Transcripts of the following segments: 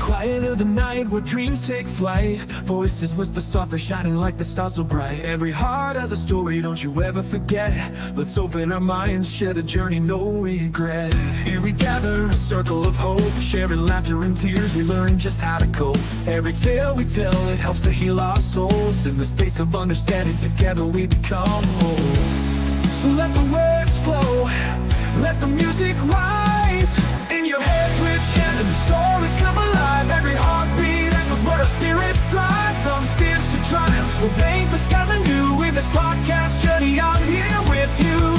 Quiet of the night where dreams take flight. Voices whisper softly, shining like the stars so bright. Every heart has a story, don't you ever forget. Let's open our minds, share the journey, no regret. Here we gather, a circle of hope, sharing laughter and tears, we learn just how to cope. Every tale we tell, it helps to heal our souls. In the space of understanding, together we become whole. So let the words flow, let the music rise. In your head we're chanting, the stories come alive. Every heartbeat echoes where our spirits thrive. From fears to triumphs, we'll paint the skies anew. In this podcast journey, I'm here with you.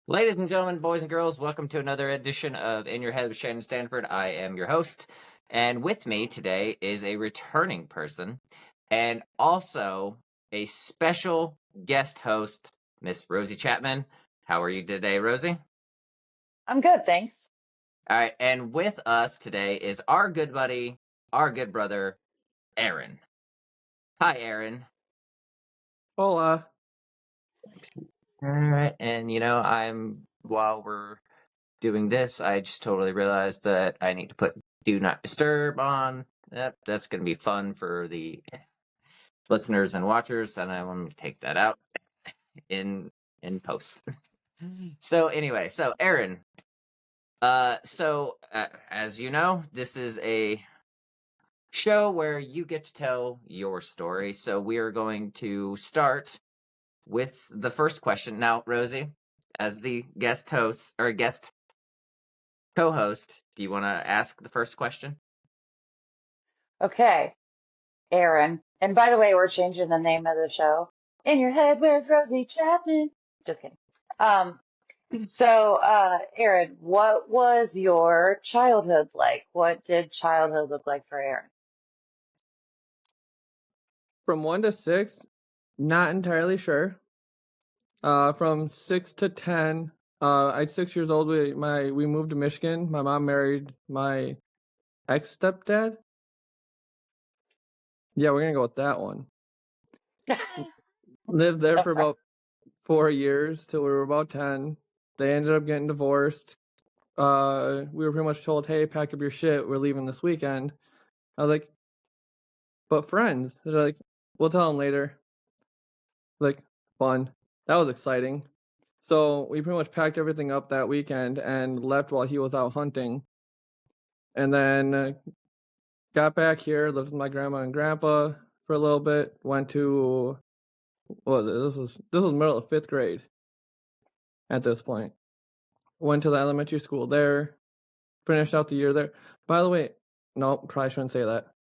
Ladies and gentlemen, boys and girls, welcome to another edition of In Your Head with Shannon Stanford. I am your host, and with me today is a returning person and also a special guest host, Miss Rosie Chapman. How are you today, Rosie? I'm good, thanks. All right, and with us today is our good buddy, our good brother, Aaron. Hi, Aaron. Hola. All right, and while we're doing this, I just totally realized that I need to put Do Not Disturb on. Yep, that's going to be fun for the listeners and watchers, and I want to take that out in post. So anyway, so Aaron, as you know, this is a show where you get to tell your story. So we are going to start with the first question. Now, Rosie, as the guest host or guest co-host, do you want to ask the first question? Okay, Aaron. And by the way, we're changing the name of the show. In Your Head, where's Rosie Chapman? Just kidding. Aaron, what was your childhood like? What did childhood look like for Aaron? From 1 to 6, not entirely sure. From 6 to 10, I'm 6 years old. We moved to Michigan. My mom married my ex-stepdad. Yeah, we're gonna go with that one. Lived there for about 4 years till we were about 10. They ended up getting divorced. We were pretty much told, "Hey, pack up your shit. We're leaving this weekend." I was like, "But friends?" They're like, "We'll tell them later." Like, fun. That was exciting. So we pretty much packed everything up that weekend and left while he was out hunting. And then got back here, lived with my grandma and grandpa for a little bit. Went to what was it? This was middle of 5th grade at this point. Went to the elementary school there. Finished out the year there. By the way, no, probably shouldn't say that.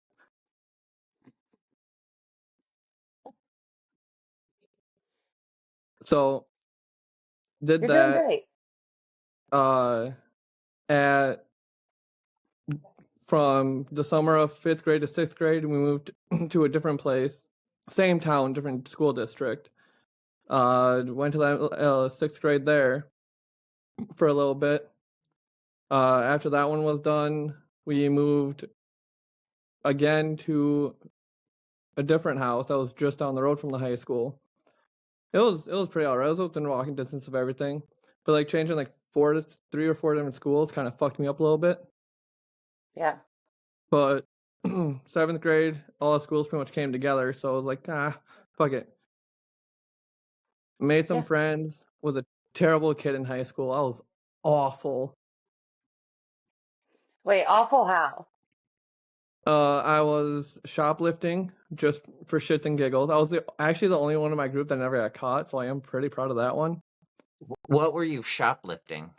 So did You're that doing great. From the summer of 5th grade to 6th grade, we moved to a different place, same town, different school district. Went to that 6th grade there for a little bit. After that one was done, we moved again to a different house that was just down the road from the high school. It was pretty alright. It was within walking distance of everything, but like changing like 3 or 4 different schools kind of fucked me up a little bit. Yeah. But 7th grade, all the schools pretty much came together, so I was like, fuck it. Made some friends. Was a terrible kid in high school. I was awful. Wait, awful how? I was shoplifting just for shits and giggles. I was actually the only one in my group that never got caught, so I am pretty proud of that one. What were you shoplifting?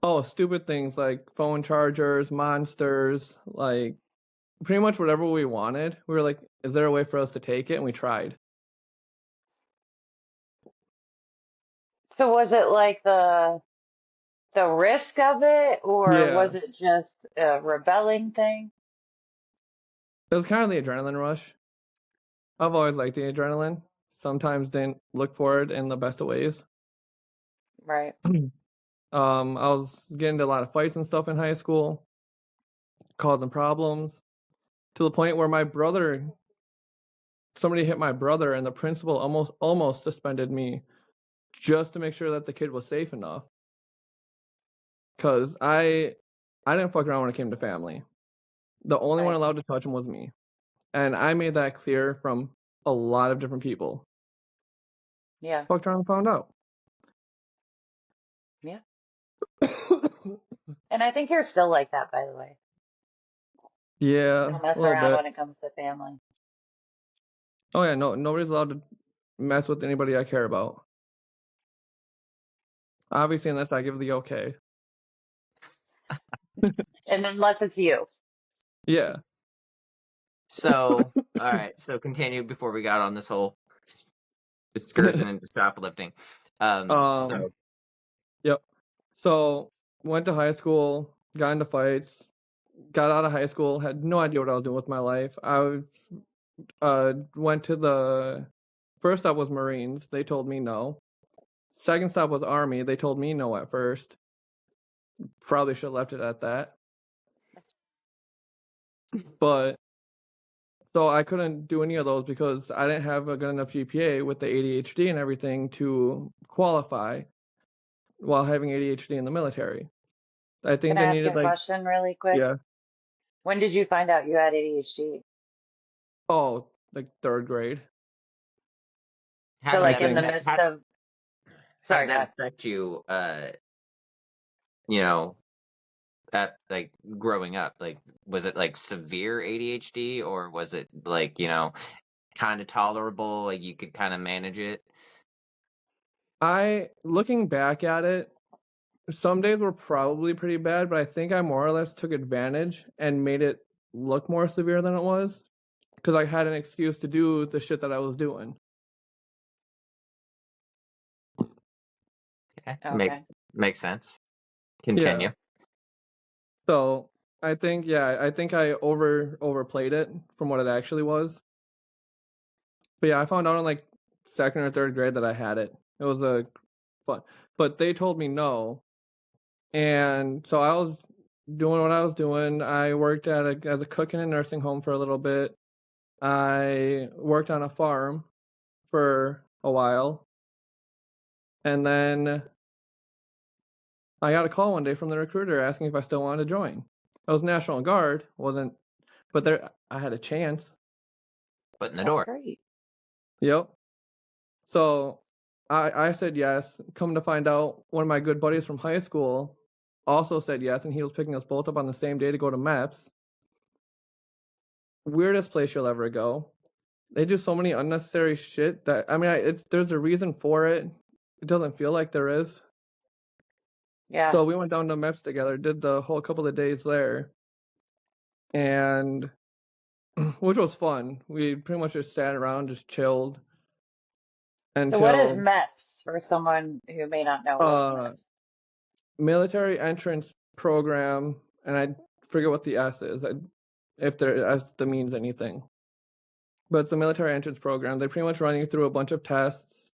Oh, stupid things like phone chargers, monsters, like pretty much whatever we wanted. We were like, is there a way for us to take it? And we tried. So was it like the risk of it, or was it just a rebelling thing? It was kind of the adrenaline rush. I've always liked the adrenaline. Sometimes didn't look for it in the best of ways. Right. I was getting into a lot of fights and stuff in high school, causing problems, to the point where my brother somebody hit my brother, and the principal almost suspended me just to make sure that the kid was safe enough. Because I didn't fuck around when it came to family. The only one Right. allowed to touch him was me. And I made that clear from a lot of different people. Yeah. Fucked around and found out. Yeah. And I think you're still like that, by the way. Yeah, Don't a mess little around bit. when it comes to family. Oh yeah, no, nobody's allowed to mess with anybody I care about. Obviously, unless I give the okay. And unless it's you. Yeah. So, all right. So continue before we got on this whole excursion into shoplifting. So Yep. So went to high school, got into fights, got out of high school, had no idea what I was doing with my life. I went to the first stop was Marines. They told me no. Second stop was Army. They told me no at first. Probably should have left it at that. But so I couldn't do any of those because I didn't have a good enough GPA with the ADHD and everything to qualify while having ADHD in the military. I think Can I they ask you needed a question really quick? yeah. When did you find out you had ADHD? Oh, like third grade. how So did like that in the Something. midst how, of, how sorry, did go that ahead. affect you? You know, at like growing up, like was it like severe ADHD or was it like kind of tolerable, like you could kind of manage it? Looking back at it, some days were probably pretty bad, but I think I more or less took advantage and made it look more severe than it was because I had an excuse to do the shit that I was doing. Okay, Okay. makes sense. Yeah. Continue. So I think I overplayed it from what it actually was. But yeah, I found out in like second or third grade that I had it. It was a fun, but they told me no, and so I was doing what I was doing. I worked as a cook in a nursing home for a little bit. I worked on a farm for a while, and then I got a call one day from the recruiter asking if I still wanted to join. I was National Guard, wasn't, but I had a chance. Foot in the That's door. great. Yep. So I said yes. Come to find out, one of my good buddies from high school also said yes, and he was picking us both up on the same day to go to MEPS. Weirdest place you'll ever go. They do so many unnecessary shit that there's a reason for it. It doesn't feel like there is. Yeah. So we went down to MEPS together, did the whole couple of days there, and which was fun. We pretty much just sat around, just chilled So what is until MEPS for someone who may not know what's MEPS? military entrance program, and I forget what the S is, if that means anything. But it's a military entrance program. They pretty much run you through a bunch of tests.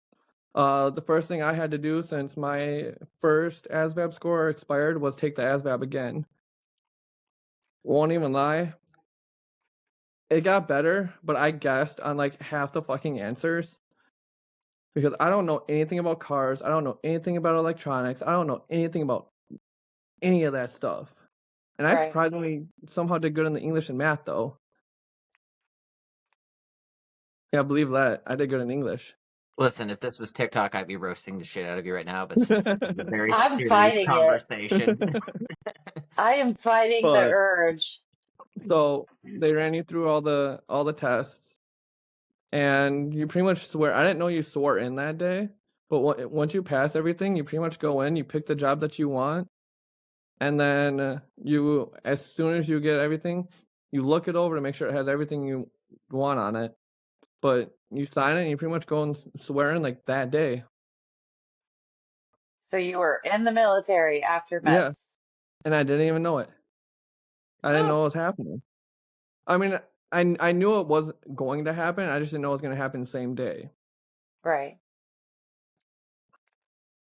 The first thing I had to do since my first ASVAB score expired was take the ASVAB again. Won't even lie. It got better, but I guessed on like half the fucking answers. Because I don't know anything about cars. I don't know anything about electronics. I don't know anything about any of that stuff. And I Right. surprisingly somehow did good in the English and math, though. Yeah, believe that. I did good in English. Listen, if this was TikTok, I'd be roasting the shit out of you right now, but since this is a very I'm serious fighting it. conversation. I am fighting the But- urge. So they ran you through all the tests, and you pretty much swear. I didn't know you swore in that day, but once you pass everything, you pretty much go in. You pick the job that you want, and then as soon as you get everything, you look it over to make sure it has everything you want on it. But you sign it, and you pretty much go and swear in like that day. So you were in the military after MEPS. Yeah. And I didn't even know it. I didn't know what was happening. I mean, I knew it was going to happen. I just didn't know it was going to happen the same day. Right.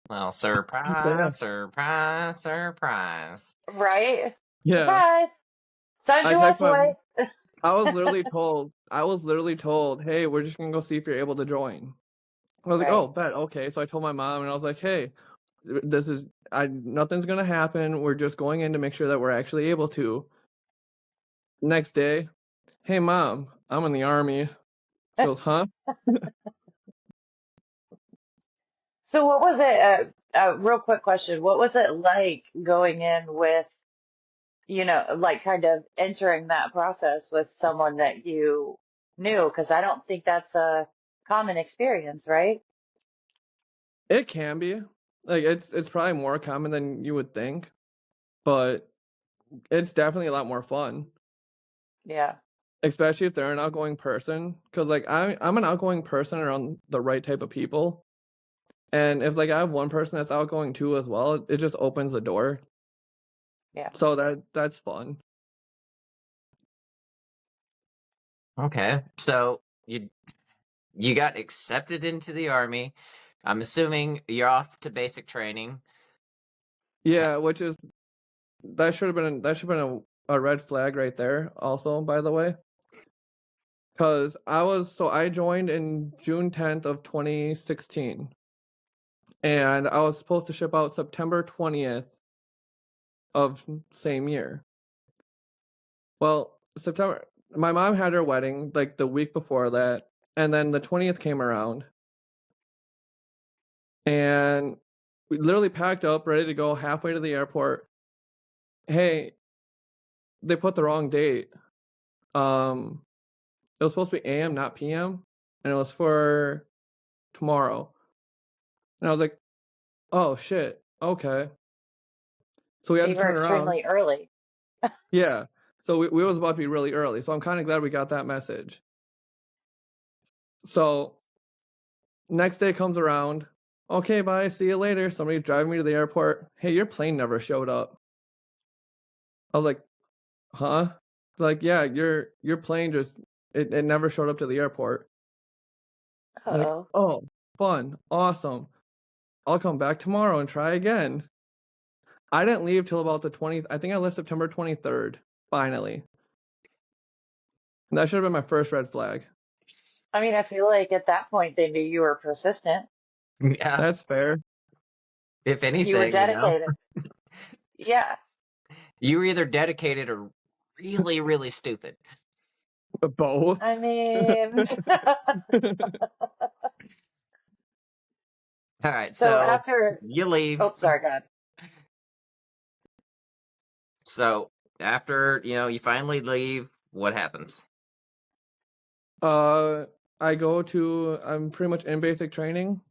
Well, surprise, surprise. Right? Yeah. Surprise! Sun's I you checked off away. I was literally told, hey, we're just gonna go see if you're able to join. I was like, Right. oh, bet, okay. So I told my mom, and I was like, hey, nothing's gonna happen. We're just going in to make sure that we're actually able to. Next day, hey, mom, I'm in the army. She goes, huh? So what was it, real quick question, what was it like going in with, like kind of entering that process with someone that you knew? Because I don't think that's a common experience, right? It can be. Like it's probably more common than you would think, but it's definitely a lot more fun. Yeah. Especially if they're an outgoing person. Cause like I'm an outgoing person around the right type of people. And if like I have one person that's outgoing too as well, it just opens the door. Yeah. So that's fun. Okay, so you got accepted into the army. I'm assuming you're off to basic training. Yeah, which is that should have been a red flag right there also, by the way. Cause I joined in June 10th of 2016. And I was supposed to ship out September 20th of same year. Well, my mom had her wedding like the week before that, and then the 20th came around, and we literally packed up, ready to go halfway to the airport. Hey, they put the wrong date. It was supposed to be AM, not PM, and it was for tomorrow. And I was like, oh shit, okay. So we So had you to were turn around. extremely early. Yeah. So we was about to be really early. So I'm kind of glad we got that message. So next day comes around. Okay, bye. See you later. Somebody driving me to the airport. Hey, your plane never showed up. I was like, huh? Like, yeah, your plane just it never showed up to the airport. Like, Uh-oh. oh, fun, awesome. I'll come back tomorrow and try again. I didn't leave till about the 20th. I think I left September 23rd, finally. And that should have been my first red flag. I mean, I feel like at that point they knew you were persistent. Yeah, That's fair. if You were anything, dedicated. Yeah. you were either dedicated or really, really stupid. Both. I mean, All right, so so after, you leave. oh, sorry, God. So after you finally leave, what happens? I'm pretty much in basic training.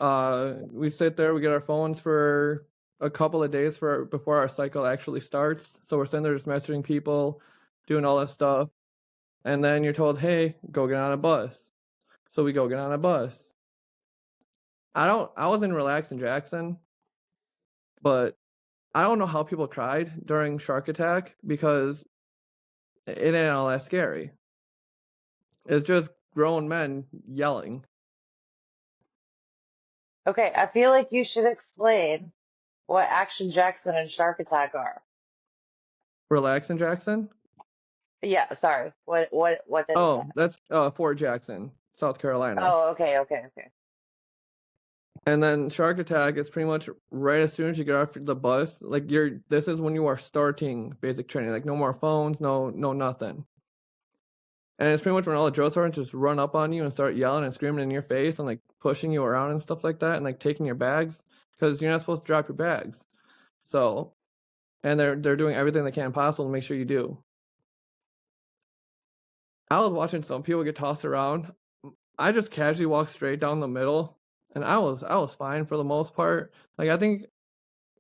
We sit there, we get our phones for a couple of days before our cycle actually starts. So we're sitting there just messaging people, doing all that stuff. And then you're told, hey, go get on a bus. So we go get on a bus. I was in Relax in Jackson, but I don't know how people cried during Shark Attack because it ain't all that scary. It's just grown men yelling. Okay, I feel like you should explain what Action Jackson and Shark Attack are. Relax in Jackson? Yeah, sorry. What is Oh, that? that's Fort Jackson, South Carolina. Oh, okay. And then Shark Attack is pretty much right as soon as you get off the bus. Like this is when you are starting basic training. Like no more phones, no nothing. And it's pretty much when all the drill sergeants just run up on you and start yelling and screaming in your face and like pushing you around and stuff like that and like taking your bags because you're not supposed to drop your bags. So, and they're doing everything they can possible to make sure you do. I was watching some people get tossed around. I just casually walked straight down the middle, and I was fine for the most part. Like I think,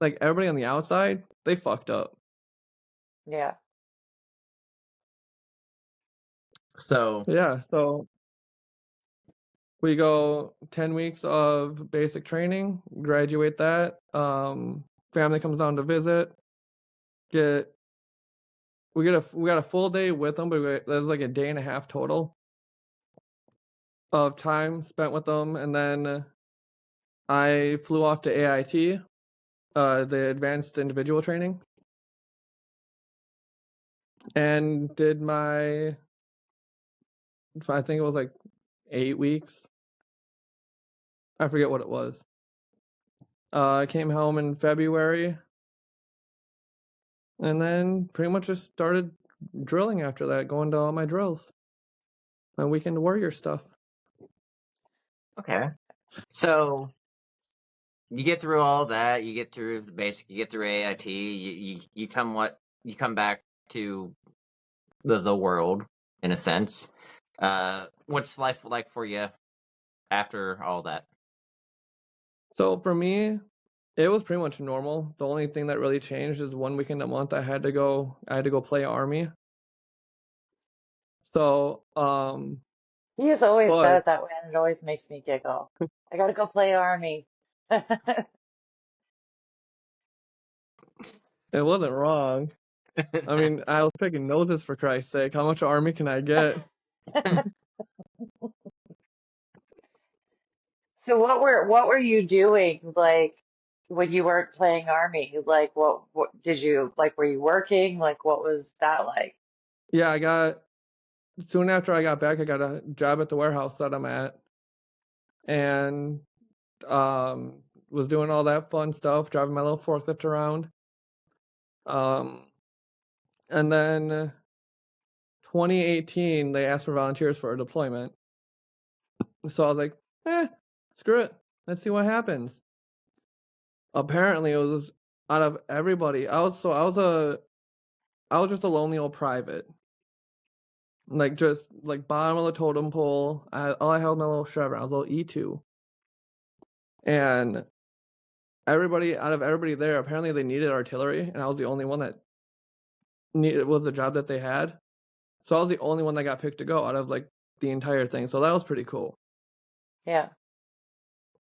like everybody on the outside, they fucked up. Yeah. So Yeah, so we go 10 weeks of basic training, graduate that. Family comes down to visit. We got a full day with them, but there's like a day and a half total of time spent with them, and then I flew off to AIT, the Advanced Individual Training. and did my, I think it was like 8 weeks. I forget what it was. I came home in February, and then pretty much just started drilling after that, going to all my drills, my weekend warrior stuff. Okay. So you get through all that, you get through the basic, you get through AIT, you come back to the world in a sense. What's life like for you after all that? So for me, it was pretty much normal. The only thing that really changed is one weekend a month I had to go play Army. So, He has always said but it that way, and it always makes me giggle. I gotta go play Army. it wasn't wrong. I mean, I was picking noses for Christ's sake. How much Army can I get? So what were you doing like when you weren't playing Army? Like what did you like were you working? Like what was that like? Yeah, soon after I got back, I got a job at the warehouse that I'm at, and was doing all that fun stuff, driving my little forklift around. And then 2018, they asked for volunteers for a deployment. So I was like, screw it. Let's see what happens. Apparently, it was out of everybody. I was just a lonely old private. Like, just like bottom of the totem pole. All I held my little Chevron. I was a little E2. And out of everybody there, apparently they needed artillery, and I was the only one that was the job that they had. So I was the only one that got picked to go out of like the entire thing. So that was pretty cool. Yeah.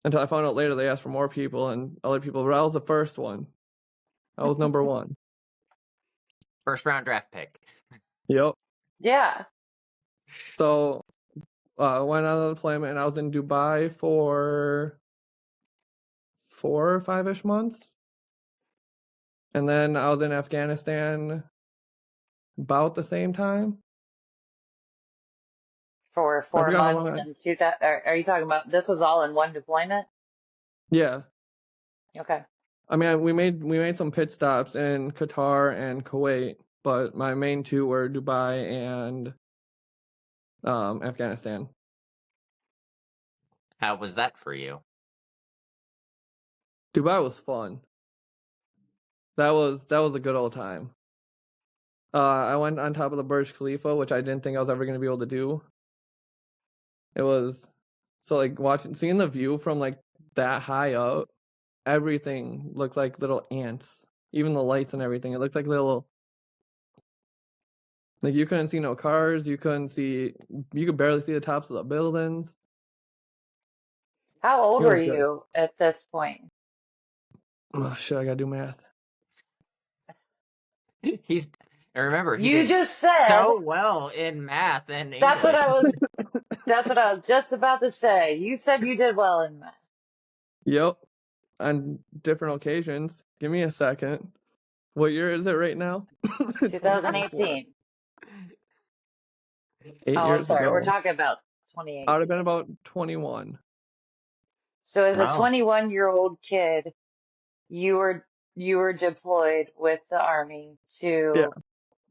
Until I found out later they asked for more people and other people, but I was the first one. I was number one. First round draft pick. Yep. Yeah. So I went on the deployment, and I was in Dubai for 4 or 5-ish months. And then I was in Afghanistan about the same time. For I 4 forgot how months long and two that are you talking about this was all in one deployment? Yeah. Okay. I mean, we made some pit stops in Qatar and Kuwait, but my main two were Dubai and Afghanistan. How was that for you? Dubai was fun. That was a good old time. I went on top of the Burj Khalifa, which I didn't think I was ever going to be able to do. It was so like seeing the view from like that high up, everything looked like little ants. Even the lights and everything, it looked like little. Like you couldn't see no cars, you could barely see the tops of the buildings. How old It were was good. you at this point? Oh shit, I gotta do math. Remember, he You did just said so well in math and that's what English. that's what I was just about to say. You said you did well in math. Yep. On different occasions. Give me a second. What year is it right now? 2018. 8 Oh, I'm years sorry. We're ago. talking about I would 2018. have been about 21. So as a Wow. 21-year-old kid, you were deployed with the Army Yeah. to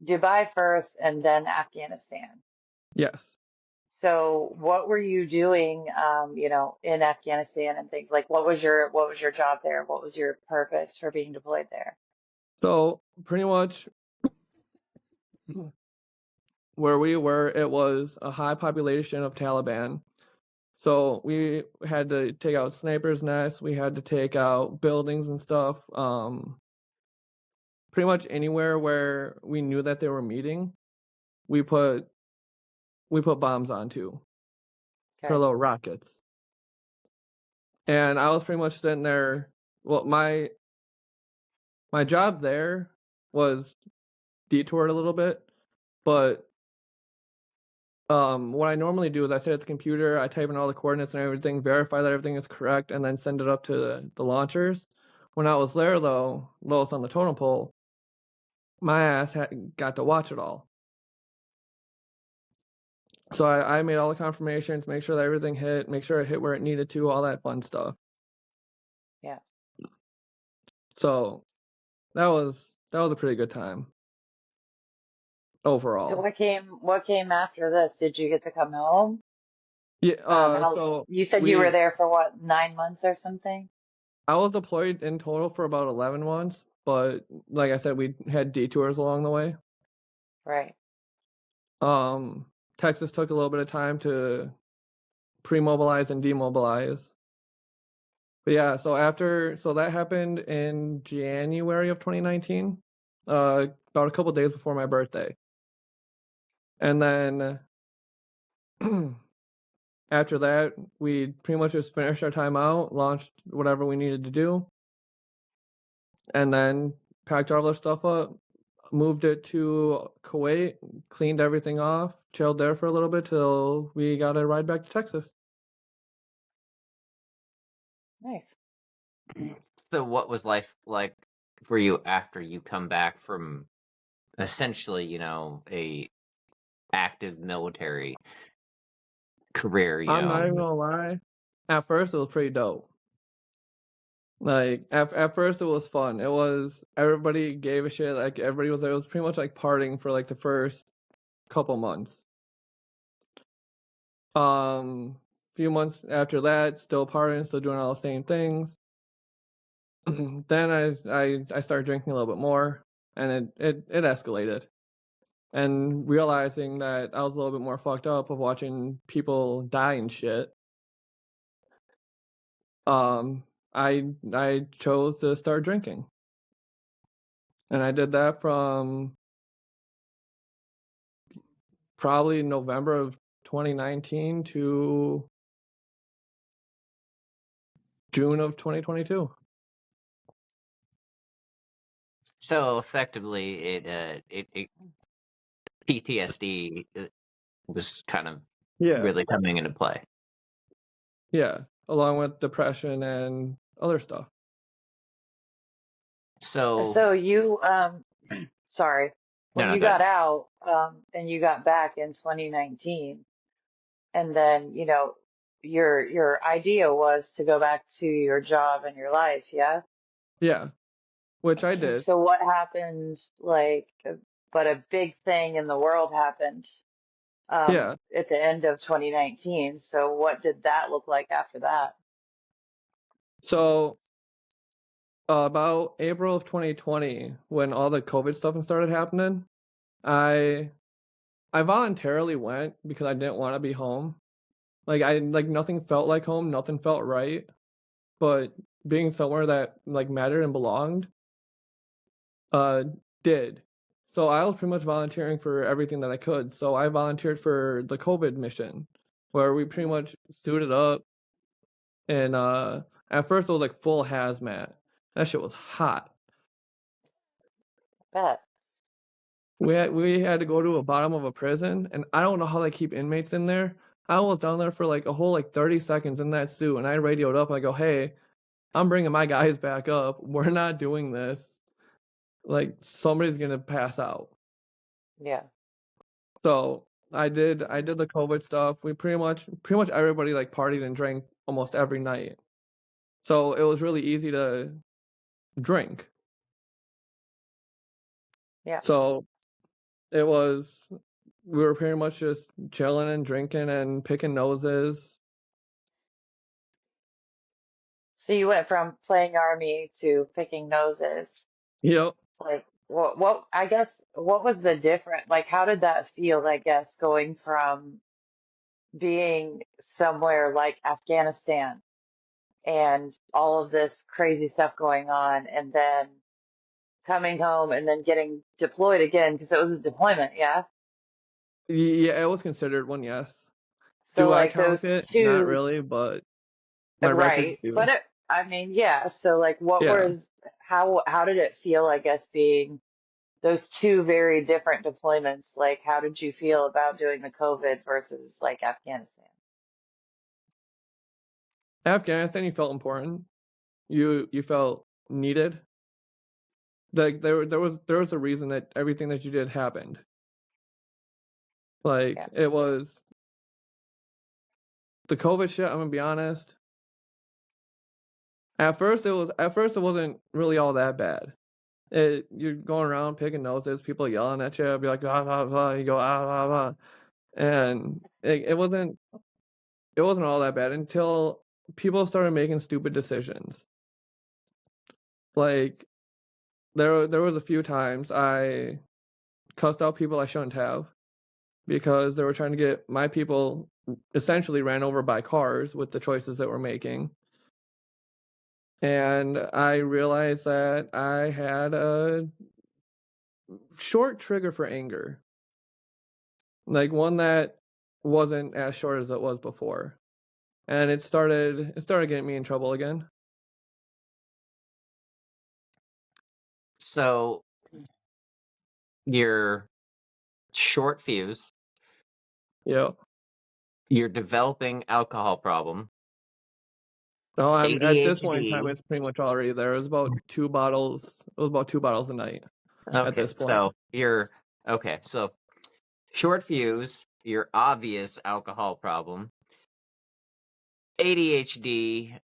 Dubai first and then Afghanistan. Yes. So what were you doing, in Afghanistan and things like what was your job there? What was your purpose for being deployed there? So pretty much where we were, it was a high population of Taliban. So we had to take out snipers' nests. We had to take out buildings and stuff. Pretty much anywhere where we knew that they were meeting, we put bombs onto for Okay. little rockets. And I was pretty much sitting there. Well, my job there was detoured a little bit, but what I normally do is I sit at the computer, I type in all the coordinates and everything, verify that everything is correct, and then send it up to the launchers. When I was there, though, lowest on the totem pole, my ass got to watch it all. So I made all the confirmations, make sure that everything hit, make sure it hit where it needed to, all that fun stuff. Yeah. So that was a pretty good time So overall. what came after this? Did you get to come home? Yeah. So You said you were there for what, 9 months or something? I was deployed in total for about 11 months, but like I said, we had detours along the way. Right. Texas took a little bit of time to pre-mobilize and demobilize. But yeah, so that happened in January of 2019, about a couple days before my birthday. And then after that, we pretty much just finished our time out, launched whatever we needed to do, and then packed all our stuff up, moved it to Kuwait, cleaned everything off, chilled there for a little bit till we got a ride back to Texas. Nice. So what was life like for you after you come back from essentially, a active military career, I'm not even gonna lie. At first, it was pretty dope. Like at first, it was fun. It was everybody gave a shit. Like everybody was there. It was pretty much like partying for like the first couple months. Few months after that, still partying, still doing all the same things. Then I started drinking a little bit more, and it escalated. And realizing that I was a little bit more fucked up of watching people die and shit. I chose to start drinking, and I did that from probably November of 2019 to June of 2022. So effectively, it PTSD was kind of really coming into play. Yeah, along with depression and other stuff. So you sorry, when you got out and you got back in 2019, and then your idea was to go back to your job and your life, yeah? Yeah, which I did. So what happened, but a big thing in the world happened at the end of 2019. So what did that look like after that? So about April of 2020, when all the COVID stuff started happening, I voluntarily went because I didn't want to be home. Like nothing felt like home, nothing felt right. But being somewhere that like mattered and belonged, did. So I was pretty much volunteering for everything that I could. So I volunteered for the COVID mission, where we pretty much suited up, and at first it was like full hazmat. That shit was hot. Bet. We had to go to a bottom of a prison, and I don't know how they keep inmates in there. I was down there for like a whole 30 seconds in that suit, and I radioed up. I go, "Hey, I'm bringing my guys back up. We're not doing this. Like somebody's gonna pass out." Yeah. So I did the COVID stuff. We pretty much everybody like partied and drank almost every night. So it was really easy to drink. Yeah. So we were pretty much just chilling and drinking and picking noses. So you went from playing army to picking noses. Yep. Like what I guess what was the difference? Like how did that feel, I guess, going from being somewhere like Afghanistan and all of this crazy stuff going on and then coming home and then getting deployed again because it was a deployment, yeah? Yeah, it was considered one, yes. So Do I like count those it? Not two, really, but my records right? do. But I mean, yeah. So like how did it feel, I guess, being those two very different deployments? Like how did you feel about doing the COVID versus like Afghanistan? Afghanistan, you felt important. You felt needed. Like there was a reason that everything that you did happened. Like Yeah. it was the COVID shit, I'm gonna be honest. At first, it wasn't really all that bad. You're going around picking noses, people yelling at you, be like, ah, ah, ah, you go, ah, ah, ah. And it wasn't all that bad until people started making stupid decisions. Like, there was a few times I cussed out people I shouldn't have because they were trying to get my people essentially ran over by cars with the choices that we're making. And I realized that I had a short trigger for anger. Like one that wasn't as short as it was before. And it started getting me in trouble again. So you're short fuse. Yeah. You're developing alcohol problem. No, I'm at this point in time ADHD. it's pretty much already there. It was about 2 bottles. It was about 2 bottles a night at this point. So you're okay. So short fuse, your obvious alcohol problem, ADHD,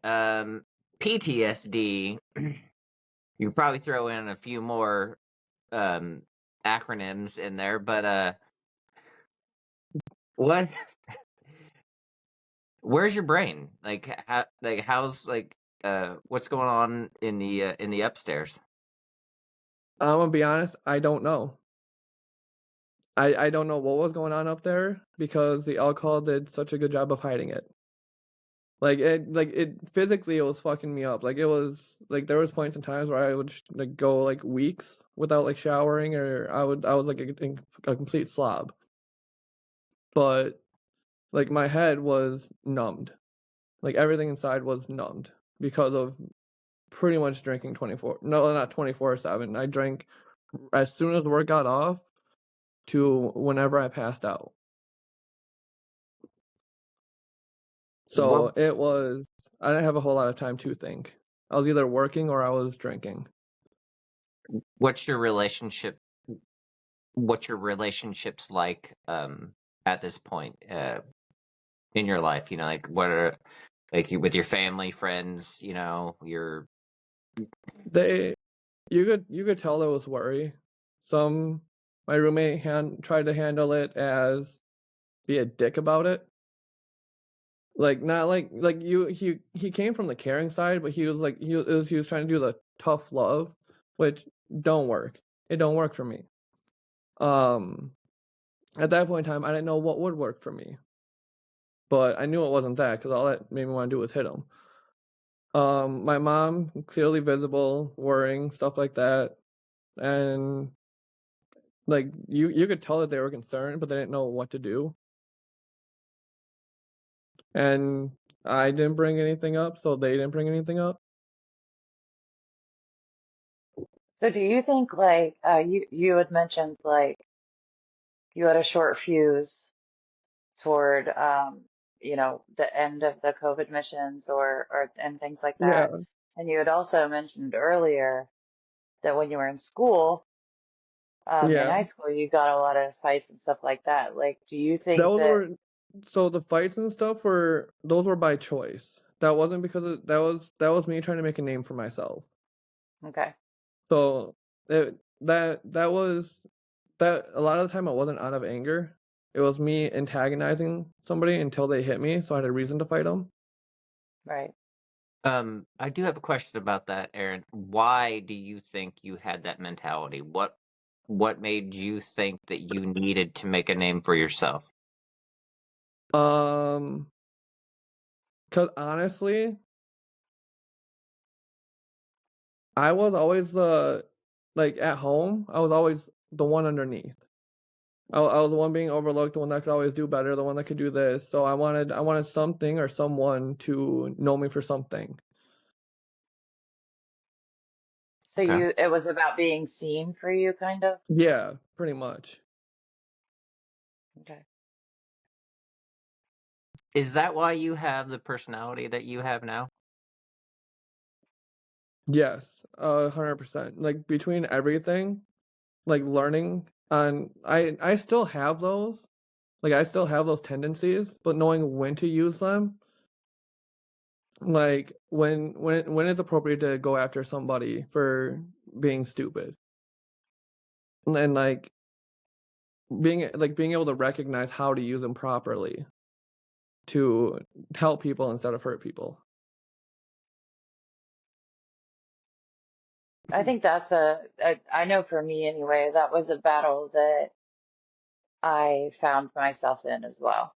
PTSD. You probably throw in a few more acronyms in there, but what? Where's your brain? How's what's going on in the upstairs? I'm gonna be honest, I don't know. I don't know what was going on up there because the alcohol did such a good job of hiding it. Like it physically it was fucking me up. Like it was like there was points in times where I would like go like weeks without like showering, or I was like a complete slob. But like my head was numbed. Like everything inside was numbed because of pretty much drinking 24/7. I drank as soon as work got off to whenever I passed out. So it was, I didn't have a whole lot of time to think. I was either working or I was drinking. What's your relationship? What's your relationships like at this point in your life? You know, like what are like with your family, friends? You know, your You could tell there was worry. My roommate tried to handle it as be a dick about it. Like not like he came from the caring side, but he was trying to do the tough love, which don't work. It don't work for me. At that point in time, I didn't know what would work for me, but I knew it wasn't that because all that made me want to do was hit him. My mom clearly visible, worrying, stuff like that, and like you could tell that they were concerned, but they didn't know what to do. And I didn't bring anything up, so they didn't bring anything up. So do you think like you had mentioned like you had a short fuse toward the end of the COVID missions or and things like Yeah, that. And you had also mentioned earlier that when you were in school, in yeah. high school, you got a lot of fights and stuff like that. Like, do you think Those that were so the fights and stuff were by choice. That wasn't because that was me trying to make a name for myself. okay, So that was that a lot of the time it wasn't out of anger. It was me antagonizing somebody until they hit me, so I had a reason to fight them. right. I do have a question about that, Aaron. Why do you think you had that mentality? What made you think that you needed to make a name for yourself? Cause honestly, I was always like at home, I was always the one underneath. I was the one being overlooked, the one that could always do better, the one that could do this. So I wanted something or someone to know me for something. So Okay. it was about being seen for you, kind of. Yeah, pretty much. Okay. Is that why you have the personality that you have now? Yes, 100%. Like between everything, like learning on, I still have those, Like, I still have those tendencies, but knowing when to use them, like when it's appropriate to go after somebody for being stupid, and like being able to recognize how to use them properly to help people instead of hurt people. I think that's I know for me anyway, that was a battle that I found myself in as well.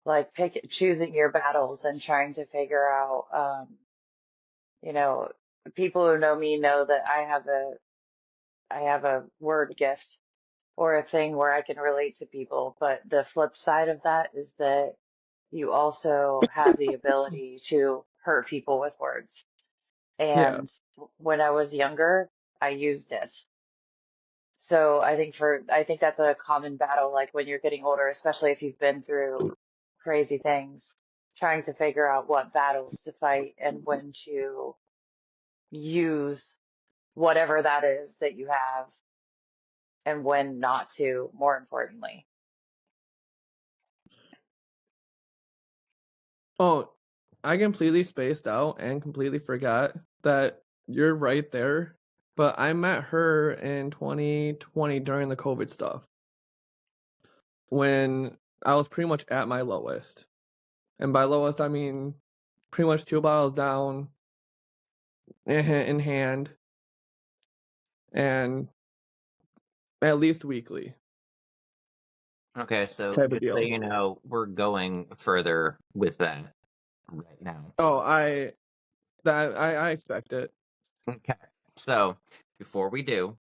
Like choosing your battles and trying to figure out, you know, people who know me know that I have a word gift or a thing where I can relate to people. But the flip side of that is that you also have the ability to hurt people with words. Yeah. And when I was younger, I used it. So I think that's a common battle, like when you're getting older, especially if you've been through crazy things, trying to figure out what battles to fight and when to use whatever that is that you have and when not to, more importantly. Oh, I completely spaced out and completely forgot that you're right there. But I met her in 2020 during the COVID stuff, when I was pretty much at my lowest. And by lowest, I mean pretty much 2 bottles down in hand, and at least weekly Okay, so type of just so deal. you know, we're going further with that right now. Oh, I expect it. Okay. So before we do,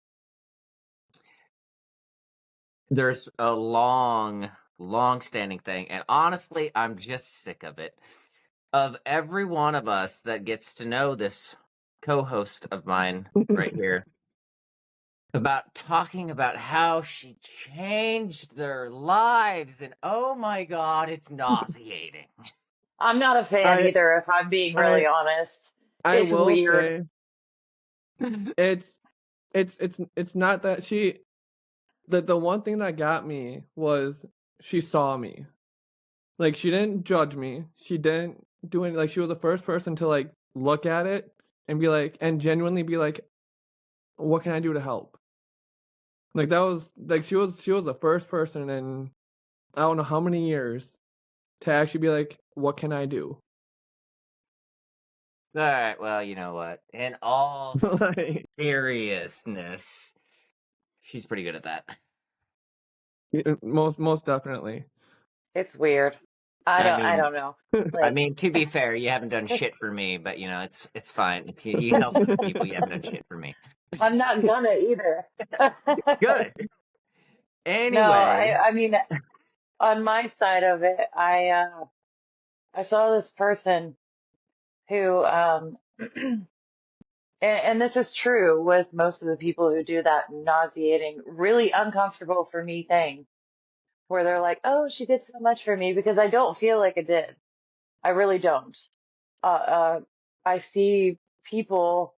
there's a long standing thing, and honestly, I'm just sick of it. Of every one of us that gets to know this co-host of mine right here, about talking about how she changed their lives, and oh my god, it's nauseating. I'm not a fan I either, if I'm being I really honest. I It's will weird. say it's it's not that she, the one thing that got me was she saw me. Like, she didn't judge me. She didn't do any, like, she was the first person to like look at it and be like, and genuinely be like, what can I do to help? Like, that was like, she was the first person in I don't know how many years to actually be like, what can I do? All right, well, you know what? In all Like, seriousness, she's pretty good at that. most definitely. It's weird. I I mean, don't know. Like, to be fair, you haven't done shit for me, but you know, it's fine. If you help other people, you haven't done shit for me. I'm not gonna either. Good. No, Anyway, I mean, on my side of it, I saw this person who and this is true with most of the people who do that nauseating, really uncomfortable for me thing, where they're like, "Oh, she did so much for me," because I don't feel like it did. I really don't. Uh, I see people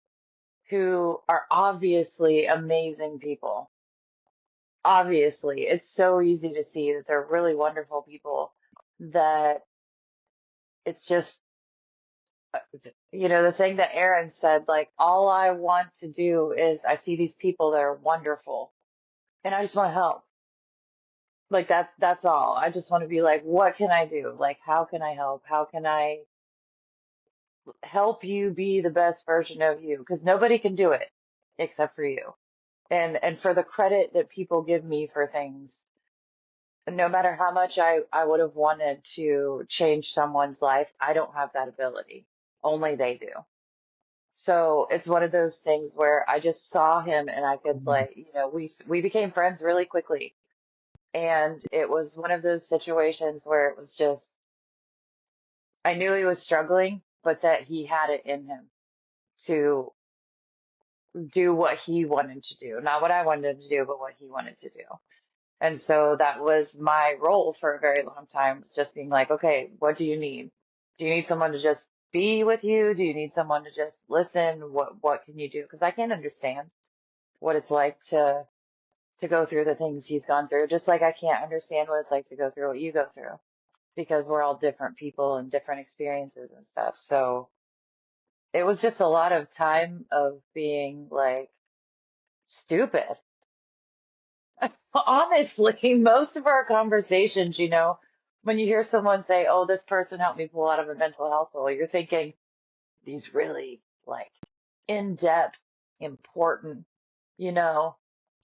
who are obviously amazing people. Obviously, it's so easy to see that they're really wonderful people, that it's just, the thing that Aaron said, like, all I want to do is I see these people that are wonderful and I just want to help. Like that's all. I just want to be like, what can I do? Like, how can I help? How can I help you be the best version of you? Because nobody can do it except for you. And for the credit that people give me for things, no matter how much I would have wanted to change someone's life, I don't have that ability. Only they do. So it's one of those things where I just saw him and I could, like, we became friends really quickly. And it was one of those situations where it was just, I knew he was struggling, but that he had it in him to do what he wanted to do. Not what I wanted to do, but what he wanted to do. And so that was my role for a very long time, was just being like, okay, what do you need? Do you need someone to just be with you? Do you need someone to just listen? What can you do? Because I can't understand what it's like to to go through the things he's gone through, just like I can't understand what it's like to go through what you go through because we're all different people and different experiences and stuff. So it was just a lot of time of being like stupid. Honestly, most of our conversations, when you hear someone say, "Oh, this person helped me pull out of a mental health hole," you're thinking these really like in-depth, important, you know,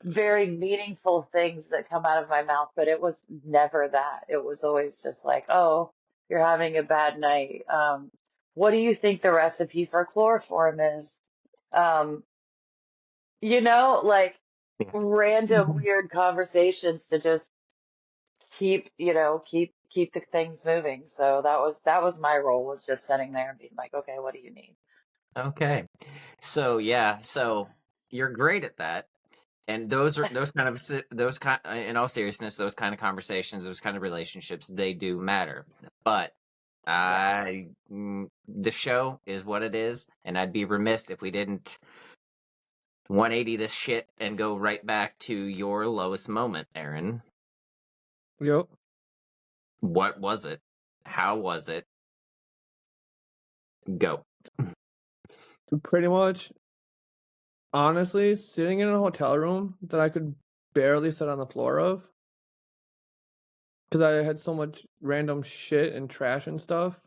very meaningful things that come out of my mouth, but it was never that. It was always just like, "Oh, you're having a bad night. What do you think the recipe for chloroform is?" Um, like Yeah. random weird conversations to just keep the things moving. So that was my role, was just sitting there and being like, "Okay, what do you need?" Okay. So yeah, so you're great at that. And those kind of those kind in all seriousness, those kind of conversations, those kind of relationships, they do matter. But Yeah. the show is what it is, and I'd be remiss if we didn't 180 this shit and go right back to your lowest moment, Aaron. Yep. What was it? How was it? Go. Pretty much, honestly, sitting in a hotel room that I could barely sit on the floor of because I had so much random shit and trash and stuff,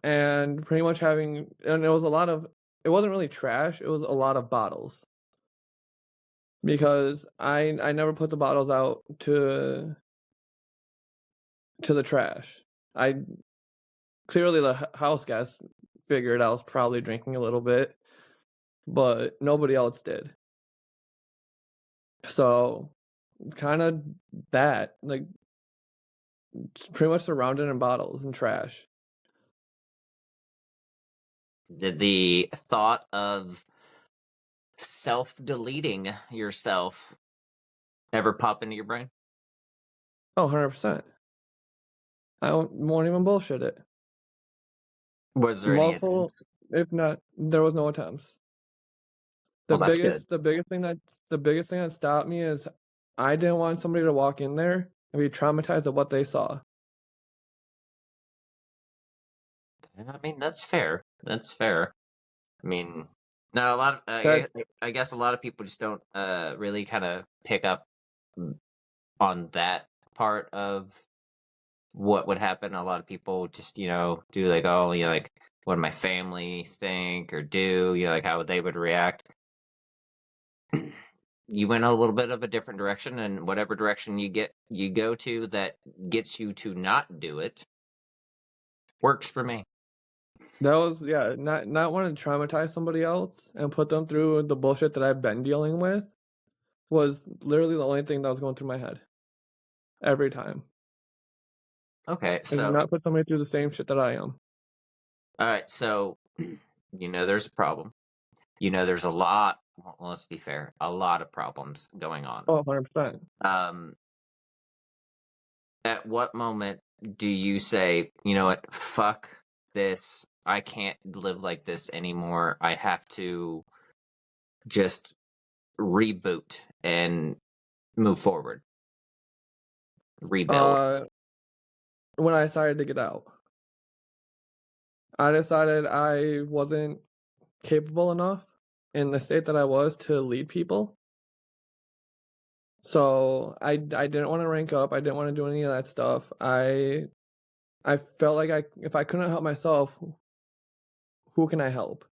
and pretty much and it was it wasn't really trash, it was a lot of bottles because I never put the bottles out to the trash. I clearly the house guests figured I was probably drinking a little bit, but nobody else did. So kind of that, like, pretty much surrounded in bottles and trash. Did the thought of self-deleting yourself ever pop into your brain? Oh, 100%. I won't even bullshit it. Was there any Multiple, attempts? if not, there was no attempts. Well, that's good. The biggest thing that stopped me is I didn't want somebody to walk in there and be traumatized at what they saw. I mean, that's fair. That's fair. I mean, no, a lot of That I guess a lot of people just don't really kind of pick up on that part of what would happen. A lot of people just do like, oh, like what would my family think or do, like how they would react. You went a little bit of a different direction, and whatever direction you go to that gets you to not do it works for me. was, yeah, not wanting to traumatize somebody else and put them through the bullshit that I've been dealing with was literally the only thing that was going through my head every time. Okay, Is so not put somebody through the same shit that I am. all right, so there's a problem. There's a lot. Well, let's be fair, a lot of problems going on. Oh, 100%. At what moment do you say, you know what, fuck this, I can't live like this anymore, I have to just reboot and move forward, rebuild? When I decided to get out, I decided I wasn't capable enough in the state that I was to lead people. So I didn't want to rank up. I didn't want to do any of that stuff. I felt like if I couldn't help myself, who can I help?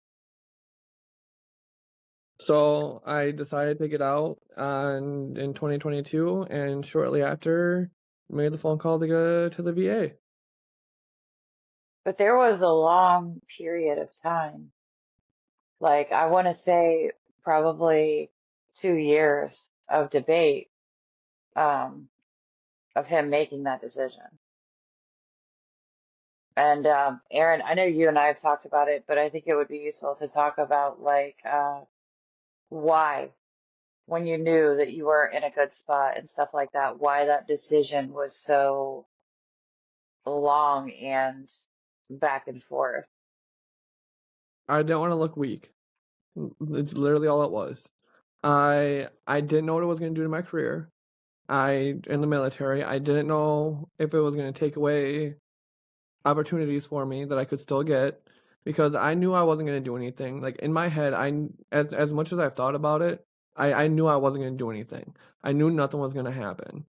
So I decided to get out in 2022, and shortly after, made the phone call to go to the VA. But there was a long period of time. Like, I want to say probably 2 years of debate, um, of him making that decision. And Aaron, I know you and I have talked about it, but I think it would be useful to talk about like why, when you knew that you were in a good spot and stuff like that, why that decision was so long and back and forth. I didn't want to look weak. It's literally all it was. I didn't know what it was going to do to my career. in the military, I didn't know if it was going to take away opportunities for me that I could still get, because I knew I wasn't going to do anything. Like in my head, as much as I've thought about it, I knew I wasn't going to do anything. I knew nothing was going to happen.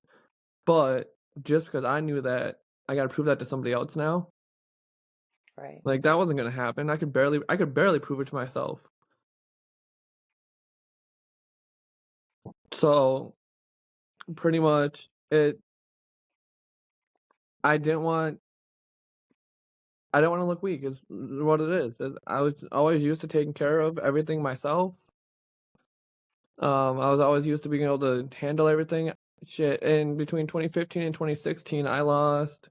But just because I knew that, I got to prove that to somebody else now. Right. Like that wasn't going to happen. I could barely prove it to myself. So pretty much I didn't want to look weak, is what it is. I was always used to taking care of everything myself. I was always used to being able to handle everything. Shit, in between 2015 and 2016, I lost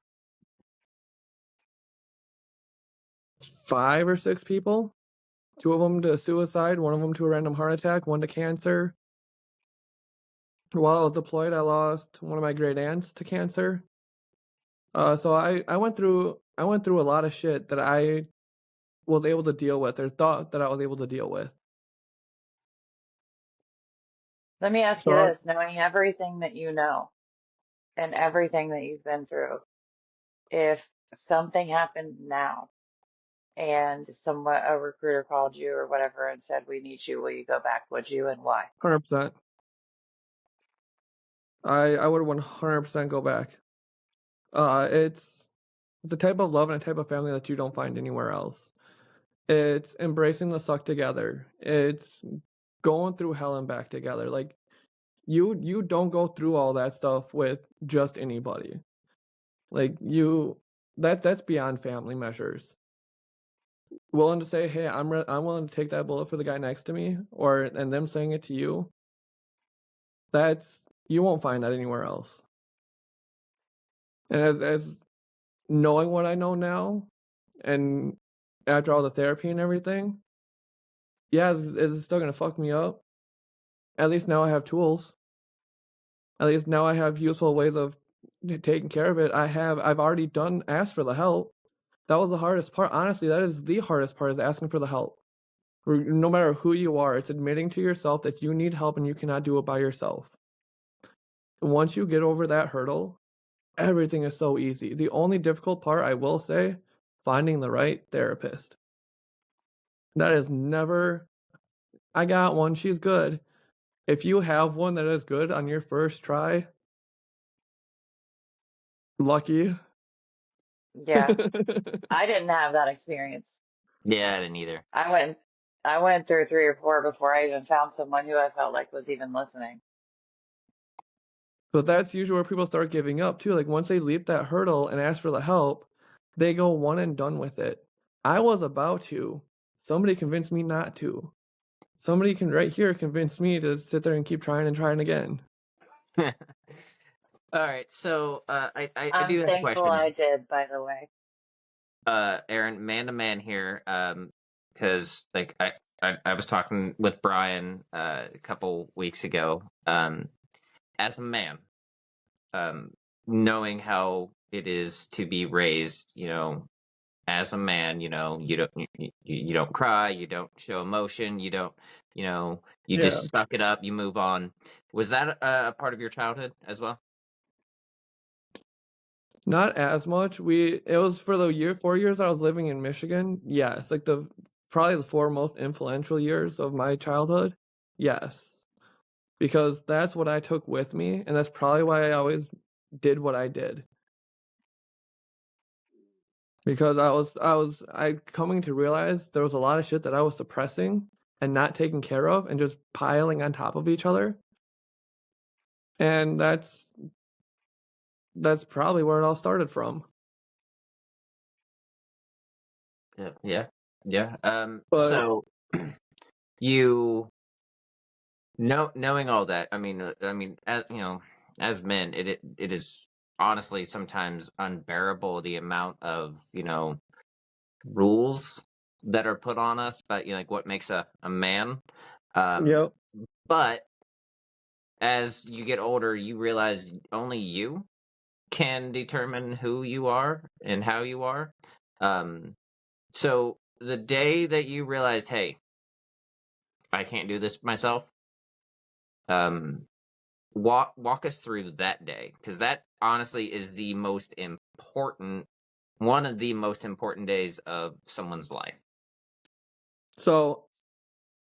5 or 6 people. 2 of them to suicide, 1 of them to a random heart attack, 1 to cancer. While I was deployed, I lost one of my great aunts to cancer. So I went through a lot of shit that I was able to deal with, or thought that I was able to deal with. Let me ask you So this, knowing everything that you know and everything that you've been through, if something happened now and a recruiter called you or whatever and said, "We need you, will you go back?" Would you, and why? 100%. I would 100% go back. It's a type of love and a type of family that you don't find anywhere else. It's embracing the suck together. It's going through hell and back together. Like you don't go through all that stuff with just anybody. Like that's beyond family measures. Willing to say, "Hey, I'm willing to take that bullet for the guy next to me," and them saying it to you. You won't find that anywhere else. And as knowing what I know now, and after all the therapy and everything, yeah, it's still gonna fuck me up. At least now I have tools. At least now I have useful ways of taking care of it. I've already asked for the help. That was the hardest part. Honestly, that is the hardest part, is asking for the help. No matter who you are, it's admitting to yourself that you need help and you cannot do it by yourself. Once you get over that hurdle, everything is so easy. The only difficult part, I will say, finding the right therapist. That is never, I got one, she's good. If you have one that is good on your first try, lucky. Yeah, I didn't have that experience. Yeah, I didn't either. I went through 3 or 4 before I even found someone who I felt like was even listening. But that's usually where people start giving up too. Like once they leap that hurdle and ask for the help, they go one and done with it. I was about to. Somebody convinced me not to. Somebody can right here convince me to sit there and keep trying and trying again. All right, so I I'm do have a thankful question. I did, by the way. Aaron, man to man here, because like I was talking with Brian a couple weeks ago. As a man, knowing how it is to be raised, as a man, you don't cry, you don't show emotion, you don't, you Yeah. just suck it up, you move on. Was that a part of your childhood as well? Not as much. It was for the 4 years I was living in Michigan. Yes, like probably the 4 most influential years of my childhood. Yes. Because that's what I took with me, and that's probably why I always did what I did. Because I coming to realize there was a lot of shit that I was suppressing and not taking care of and just piling on top of each other. And that's probably where it all started from. Yeah. But So you knowing all that, I mean, as as men, it is honestly sometimes unbearable the amount of rules that are put on us, but like what makes a man. yep. But as you get older, you realize only you can determine who you are and how you are. So the day that you realized, hey, I can't do this myself, walk us through that day, because that honestly is the most important, one of the most important days of someone's life. So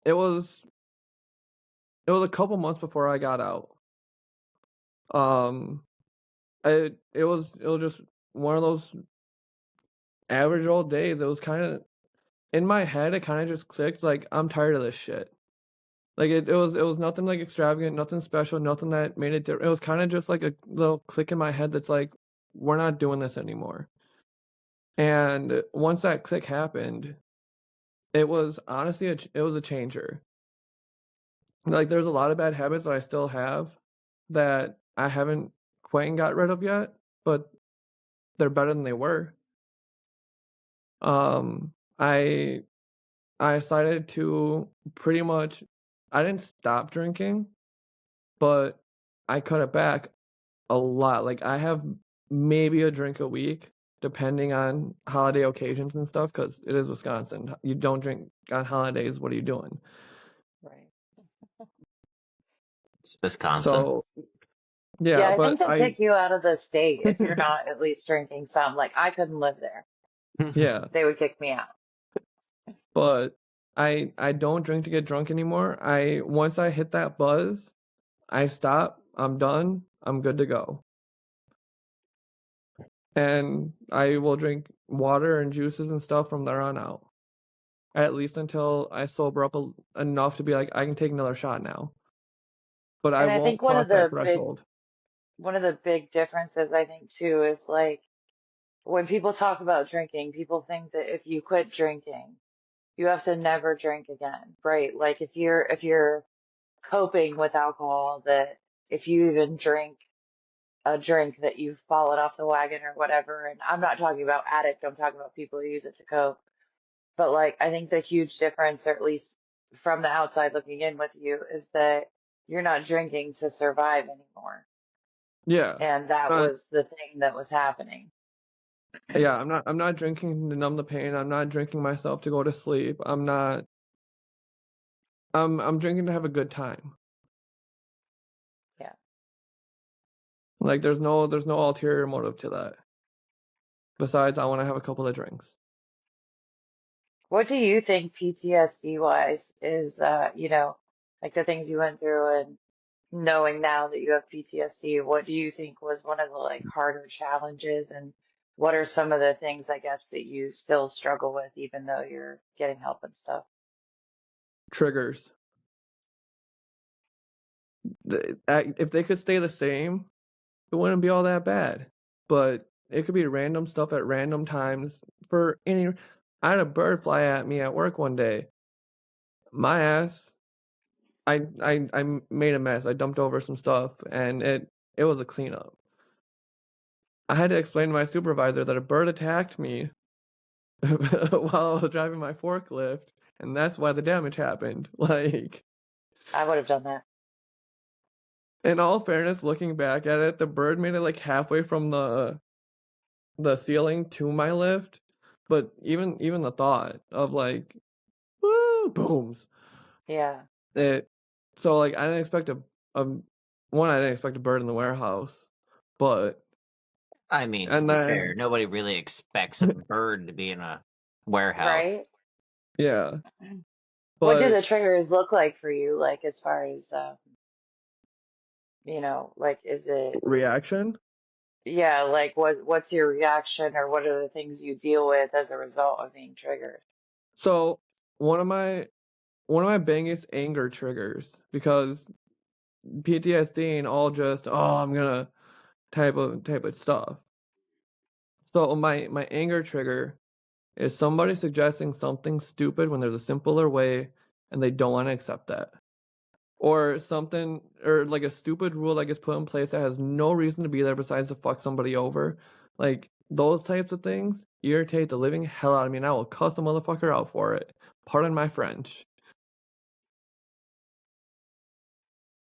it was a couple months before I got out. It was just one of those average old days. It was kind of in my head. It kind of just clicked. Like, I'm tired of this shit. Like it was nothing like extravagant, nothing special, nothing that made it different. It was kind of just like a little click in my head that's like, we're not doing this anymore. And once that click happened, it was honestly it was a changer. Like, there's a lot of bad habits that I still have that I haven't quite got rid of yet, but they're better than they were. I decided to pretty much, I didn't stop drinking, but I cut it back a lot. Like, I have maybe a drink a week, depending on holiday occasions and stuff, because it is Wisconsin. You don't drink on holidays. What are you doing? Right. It's Wisconsin. So, Yeah, yeah, I but think they'll kick you out of the state if you're not at least drinking some. Like, I couldn't live there. yeah, They would kick me out. but I don't drink to get drunk anymore. Once I hit that buzz, I stop. I'm done. I'm good to go. And I will drink water and juices and stuff from there on out. At least until I sober up enough to be like, I can take another shot now. But I And I won't think one cross of that the threshold. big differences, I think, too, is like when people talk about drinking, people think that if you quit drinking, you have to never drink again, right? Like if you're coping with alcohol, that if you even drink a drink that you've fallen off the wagon or whatever, and I'm not talking about addict, I'm talking about people who use it to cope. But like I think the huge difference, or at least from the outside looking in with you, is that you're not drinking to survive anymore. Yeah. And that was the thing that was happening. Yeah, I'm not drinking to numb the pain. I'm not drinking myself to go to sleep. I'm drinking to have a good time. Yeah. Like, there's no ulterior motive to that. Besides, I want to have a couple of drinks. What do you think PTSD wise is, like the things you went through and knowing now that you have PTSD, what do you think was one of the like harder challenges, and what are some of the things, I guess, that you still struggle with even though you're getting help and stuff? Triggers. If they could stay the same, it wouldn't be all that bad. But it could be random stuff at random times for any. I had a bird fly at me at work one day. My ass, I made a mess. I dumped over some stuff, and it was a cleanup. I had to explain to my supervisor that a bird attacked me while I was driving my forklift, and that's why the damage happened. Like, I would have done that. in all fairness, looking back at it, the bird made it like halfway from the ceiling to my lift, but even the thought of like, woo, booms. Yeah. So like, I didn't expect I didn't expect a bird in the warehouse, but I mean, to be fair, nobody really expects a bird to be in a warehouse. Right? Yeah. What do But the triggers look like for you? Like as far as, like is it, reaction. yeah, like what's your reaction, or what are the things you deal with as a result of being triggered? So one of my biggest anger triggers, because PTSD ain't all just, oh, I'm gonna type of stuff. So my anger trigger is somebody suggesting something stupid when there's a simpler way and they don't want to accept that. Or something, or like a stupid rule that gets put in place that has no reason to be there besides to fuck somebody over. Like, those types of things irritate the living hell out of me, and I will cuss a motherfucker out for it. Pardon my French.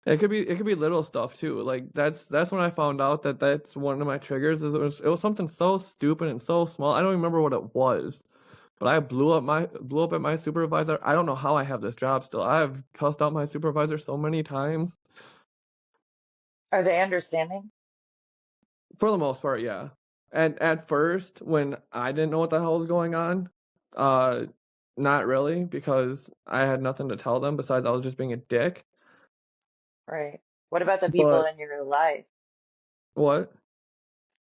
It could be little stuff too. Like, that's when I found out that that's one of my triggers. Is it was something so stupid and so small. I don't remember what it was, but I blew up at my supervisor. I don't know how I have this job still. I've cussed out my supervisor so many times. Are they understanding? For the most part, yeah. And at first, when I didn't know what the hell was going on, uh, not really, because I had nothing to tell them besides I was just being a dick. Right. What about the people But in your life? what?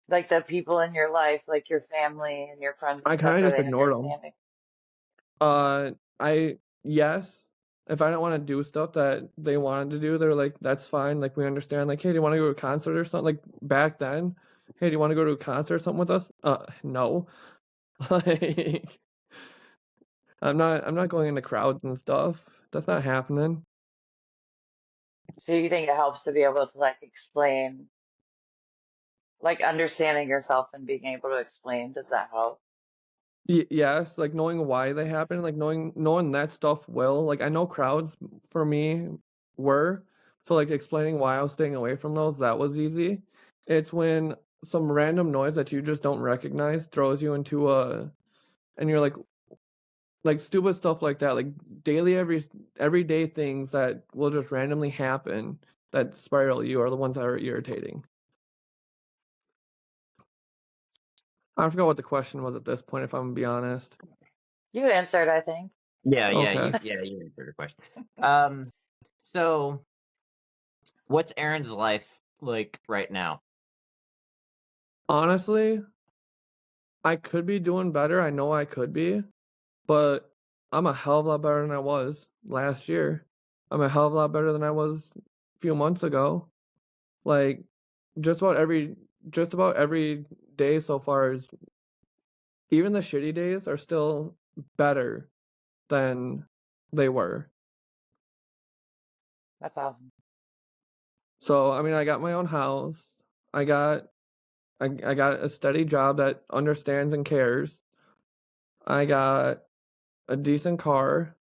Like the people in your life, like your family and your friends and I stuff, kind are of just they ignored them. understanding? Yes, if I don't want to do stuff that they wanted to do, they're like, that's fine. Like, we understand. Like, hey, do you want to go to a concert or something? Like, back then, hey, do you want to go to a concert or something with us? No. Like, I'm not going into crowds and stuff. That's not happening. So you think it helps to be able to like explain, like understanding yourself and being able to explain, does that help? Yes, like knowing why they happen, like knowing that stuff will. Like, I know crowds for me were, so like explaining why I was staying away from those, that was easy. It's when some random noise that you just don't recognize throws you into and you're like stupid stuff like that, like daily everyday things that will just randomly happen that spiral you are the ones that are irritating. I forgot what the question was at this point, if I'm gonna be honest. You answered, I think. Yeah, Okay. you answered the question. So what's Aaron's life like right now? Honestly, I could be doing better. I know I could be, but I'm a hell of a lot better than I was last year. I'm a hell of a lot better than I was a few months ago. Like, just about every day so far is, even the shitty days are still better than they were. That's awesome. So, I mean, I got my own house. I got a steady job that understands and cares. I got a decent car.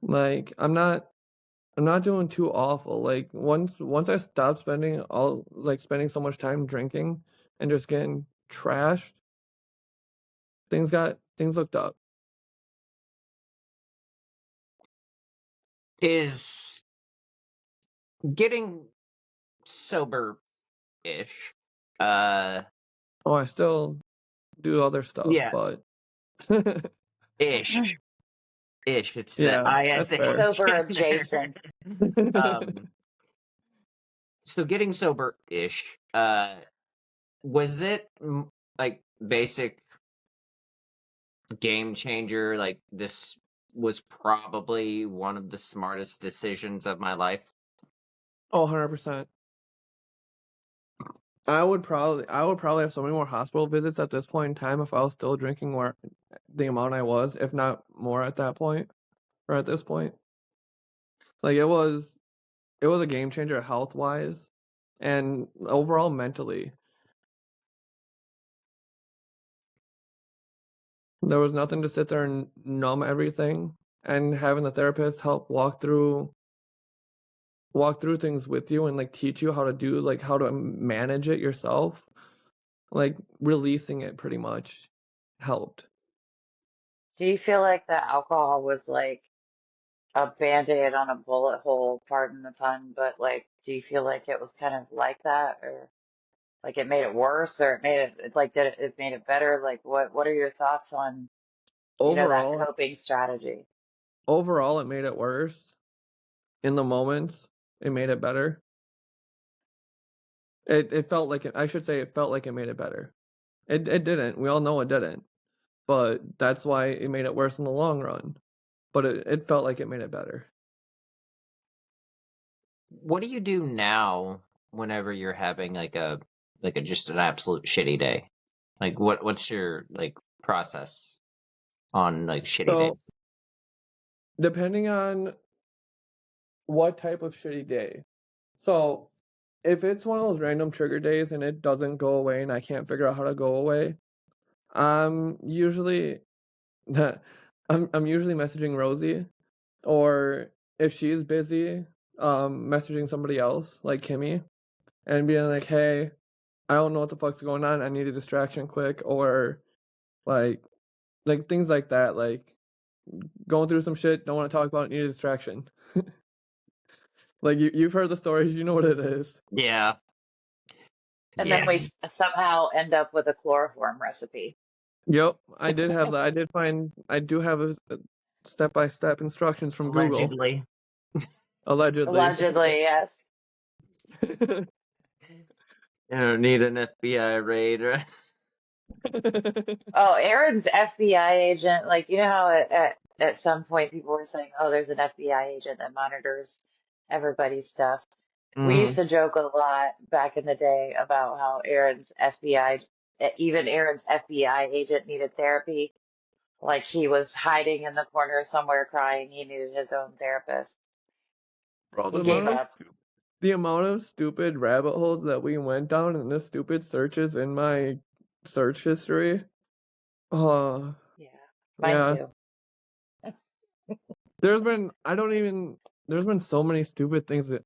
Like, I'm not doing too awful. Like, once I stopped spending so much time drinking and just getting trashed, things looked up. Is getting sober-ish. Oh, I still do other stuff, Yeah, but ish. Ish. It's the yeah, that's fair. ISH Sober in there. adjacent. Um, so getting sober-ish, was it like basic game changer? Like this was probably one of the smartest decisions of my life. Oh, 100%. I would probably have so many more hospital visits at this point in time if I was still drinking more the amount I was, if not more at that point or at this point. Like, it was a game changer health wise and overall mentally. There was nothing to sit there and numb everything, and having the therapist help walk through things with you and like teach you how to do, like, how to manage it yourself, like releasing it pretty much helped. Do you feel like the alcohol was like a band-aid on a bullet hole, pardon the pun, but like, do you feel like it was kind of like that, or like it made it worse, or it made it like did it made it better? Like, what are your thoughts on, that Overall, coping strategy? overall it made it worse. In the moments, it made it better. It felt like I should say it felt like it made it better. It didn't. We all know it didn't. But that's why it made it worse in the long run. But it felt like it made it better. What do you do now whenever you're having like a just an absolute shitty day? Like what's your like process on like shitty So, days? depending on what type of shitty day. So, if it's one of those random trigger days and it doesn't go away and I can't figure out how to go away, I'm usually I'm usually messaging Rosie, or if she's busy, messaging somebody else like Kimmy and being like, "Hey, I don't know what the fuck's going on. I need a distraction quick," or like things like that, like going through some shit, don't want to talk about it, need a distraction. Like you've heard the stories, you know what it is. Yeah. And Yeah. then we somehow end up with a chloroform recipe. Yep, I did have that. I do have a step-by-step instructions from Google. Allegedly. Allegedly. Allegedly, yes. You don't need an FBI raid, right? Oh, Aaron's FBI agent, like, you know how at some point people were saying, oh, there's an FBI agent that monitors everybody's stuff. We used to joke a lot back in the day about how even Aaron's FBI agent needed therapy. Like he was hiding in the corner somewhere crying. He needed his own therapist. Bro, He gave up. the amount of stupid rabbit holes that we went down and the stupid searches in my search history. Yeah, mine yeah. too. There's been so many stupid things that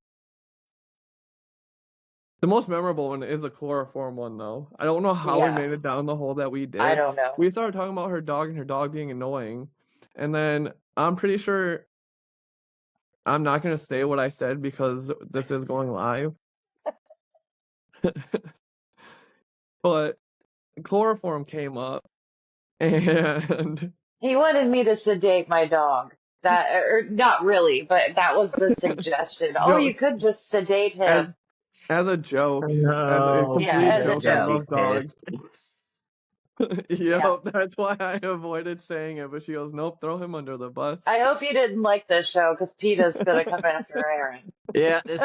the most memorable one is the chloroform one though. I don't know how we Yeah, made it down the hole that we did. I don't know. We started talking about her dog and her dog being annoying. And then I'm pretty sure I'm not gonna say what I said because this is going live. But chloroform came up and He wanted me to sedate my dog. That, or not really, but that was the suggestion. Oh, you joke could just sedate him. as a joke. No. As a complete Yeah, as a joke. I joke. love dogs. Yeah. That's why I avoided saying it, but she goes, nope, throw him under the bus. I hope you didn't like this show because PETA's gonna come after Aaron. Yeah, this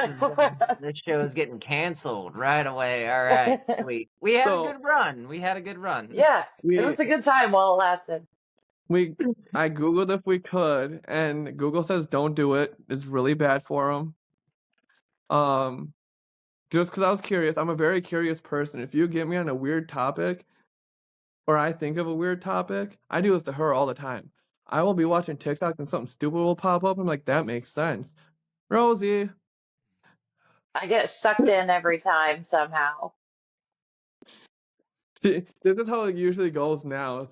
show is getting canceled right away. All right, sweet. We had a good run. Yeah, it was a good time while it lasted. I Googled if we could, and Google says don't do it. It's really bad for them. Just because I was curious. I'm a very curious person. If you get me on a weird topic, or I think of a weird topic, I do this to her all the time. I will be watching TikTok and something stupid will pop up. I'm like, that makes sense. Rosie. I get sucked in every time somehow. See, this is how it usually goes now.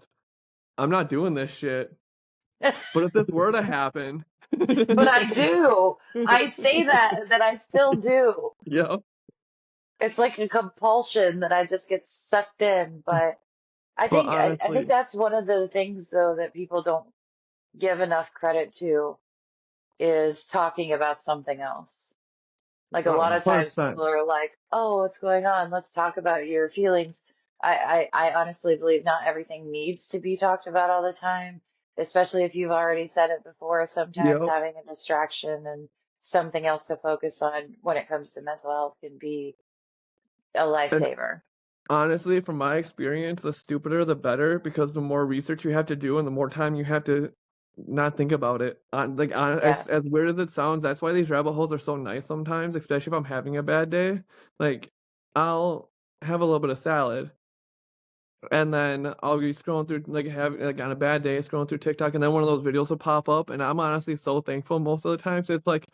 I'm not doing this shit. But if this were to happen. But I do. I say that I still do. Yeah. It's like a compulsion that I just get sucked in. But I think I think that's one of the things though that people don't give enough credit to is talking about something else. Like a lot of times 100%. people are like, oh, what's going on? Let's talk about your feelings. I honestly believe not everything needs to be talked about all the time, especially if you've already said it before. Sometimes Yep. having a distraction and something else to focus on when it comes to mental health can be a lifesaver. Honestly, from my experience, the stupider the better, because the more research you have to do and the more time you have to not think about it. As weird as it sounds, that's why these rabbit holes are so nice sometimes, especially if I'm having a bad day. Like, I'll have a little bit of salad, and then I'll be scrolling through, on a bad day, scrolling through TikTok, and then one of those videos will pop up, and I'm honestly so thankful most of the time. So it's like,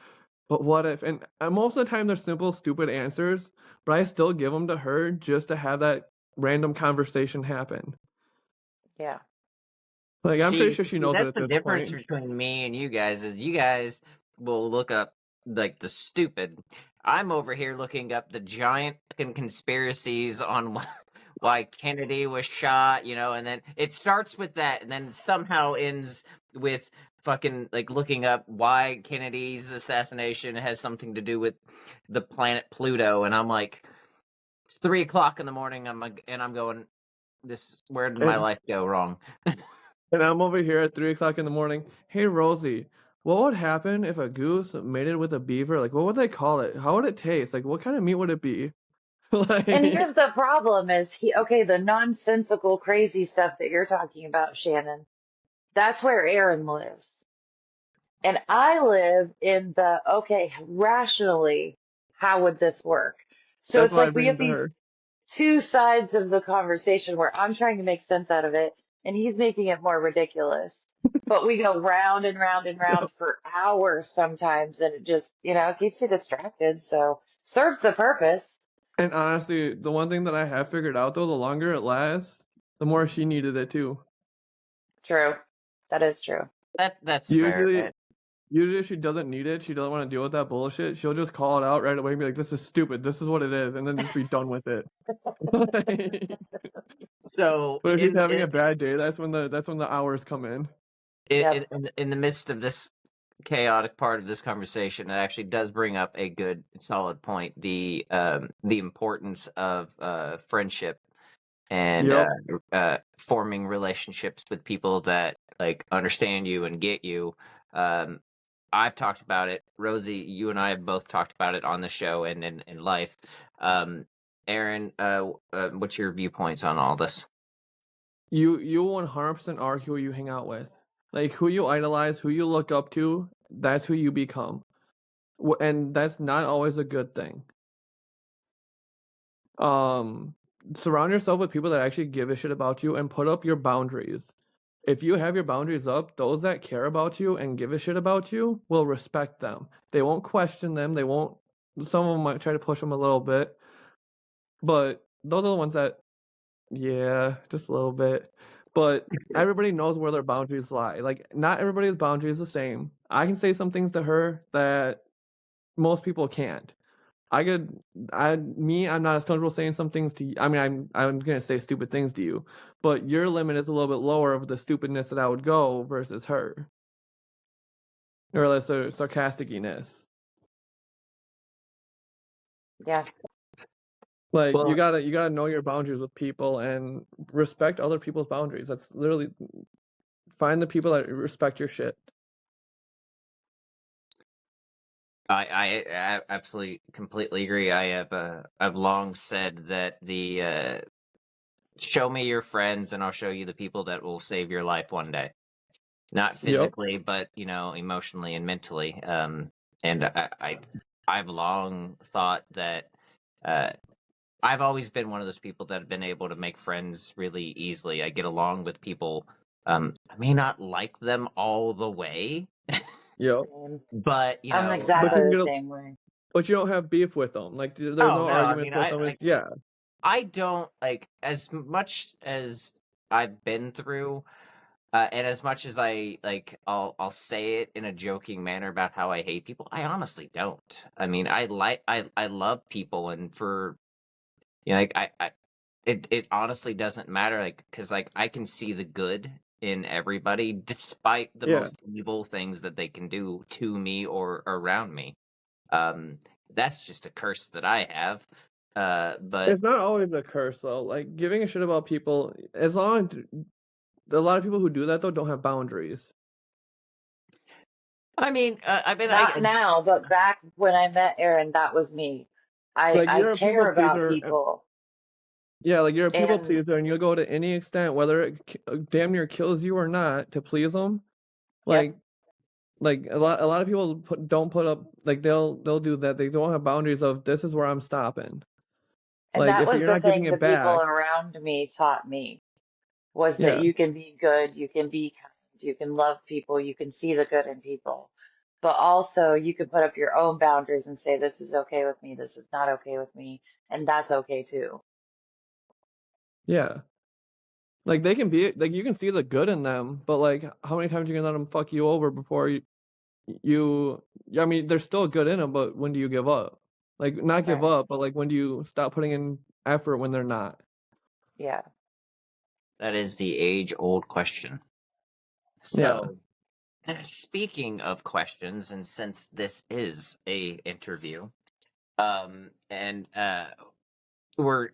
but what if? And most of the time they're simple, stupid answers, but I still give them to her just to have that random conversation happen. Yeah. Like, I'm pretty sure she knows it at that's this the difference point. between me and you guys is you guys will look up like the stupid. I'm over here looking up the giant fucking conspiracies on why Kennedy was shot, and then it starts with that, and then somehow ends with fucking like looking up why Kennedy's assassination has something to do with the planet Pluto, and I'm like, it's 3:00 in the morning. I'm going, where did my life go wrong? And I'm over here at 3:00 in the morning. Hey, Rosie, what would happen if a goose mated with a beaver? Like, what would they call it? How would it taste? Like, what kind of meat would it be? And here's the problem is the nonsensical crazy stuff that you're talking about, Shannon, that's where Aaron lives. And I live in rationally, how would this work? So That's it's why I like we bring have it to these her. two sides of the conversation where I'm trying to make sense out of it and he's making it more ridiculous. But we go round and round and round for hours sometimes and it just, it keeps you distracted. So serves the purpose. And honestly, the one thing that I have figured out, though, the longer it lasts, the more she needed it, too. True. That is true. That's Usually, fair. Usually if she doesn't need it, she doesn't want to deal with that bullshit, she'll just call it out right away and be like, this is stupid, this is what it is, and then just be done with it. So But if she's having a bad day, that's when the hours come in. Yep. in the midst of this chaotic part of this conversation, it actually does bring up a good, solid point: the importance of friendship and Yep. forming relationships with people that like understand you and get you. I've talked about it. Rosie, you and I have both talked about it on the show and in life. Aaron, what's your viewpoints on all this? You 100% are who you hang out with. Like, who you idolize, who you look up to, that's who you become. And that's not always a good thing. Surround yourself with people that actually give a shit about you and put up your boundaries. If you have your boundaries up, those that care about you and give a shit about you will respect them. They won't question them. They won't. Some of them might try to push them a little bit, but those are the ones that, yeah, just a little bit. But everybody knows where their boundaries lie. Like, not everybody's boundary is the same. I can say some things to her that most people can't. I'm not as comfortable saying some things to you. I mean, I'm gonna say stupid things to you, but your limit is a little bit lower of the stupidness that I would go versus her, or less sarcasticness. Yeah. Like, Well, you gotta know your boundaries with people and respect other people's boundaries. That's literally, find the people that respect your shit. I absolutely completely agree. I've long said that the show me your friends and I'll show you the people that will save your life one day. Not Yep. physically, but emotionally and mentally. And I've long thought that I've always been one of those people that have been able to make friends really easily. I get along with people. I may not like them all the way, Yep. but I'm But exactly you the can same way. but you don't have beef with them. Like, there's oh no no, I arguments mean with them. Yeah. I don't like as much as I've been through. And as much as I'll say it in a joking manner about how I hate people, I honestly don't. I mean, I love people, and for like it honestly doesn't matter, like because like I can see the good in everybody, despite the Yeah. most evil things that they can do to me or around me. Um, that's just a curse that I have. But It's not always a curse though. Like, giving a shit about people, as long as a lot of people who do that though don't have boundaries. I mean, Not now, but back when I met Aaron, that was me. Like, I you're a people care about pleaser. people. Yeah, like, you're a people And pleaser, and you'll go to any extent, whether it damn near kills you or not, to please them. yep. Like a lot of people don't put up, like, they'll do that. They don't have boundaries of, this is where I'm stopping. And Like, that if was you're the not giving thing the it people back, around me taught me was that yeah, you can be good, you can be kind, you can love people, you can see the good in people. But also you can put up your own boundaries and say, this is okay with me, this is not okay with me, and that's okay too. yeah. Like, they can be, like, you can see the good in them, but like, how many times are you gonna let them fuck you over before you? I mean, there's still good in them, but when do you give up? Like, not give Right. up, but like, when do you stop putting in effort when they're not? Yeah. that is the age-old question. Yeah. So, speaking of questions, and since this is a interview, and we're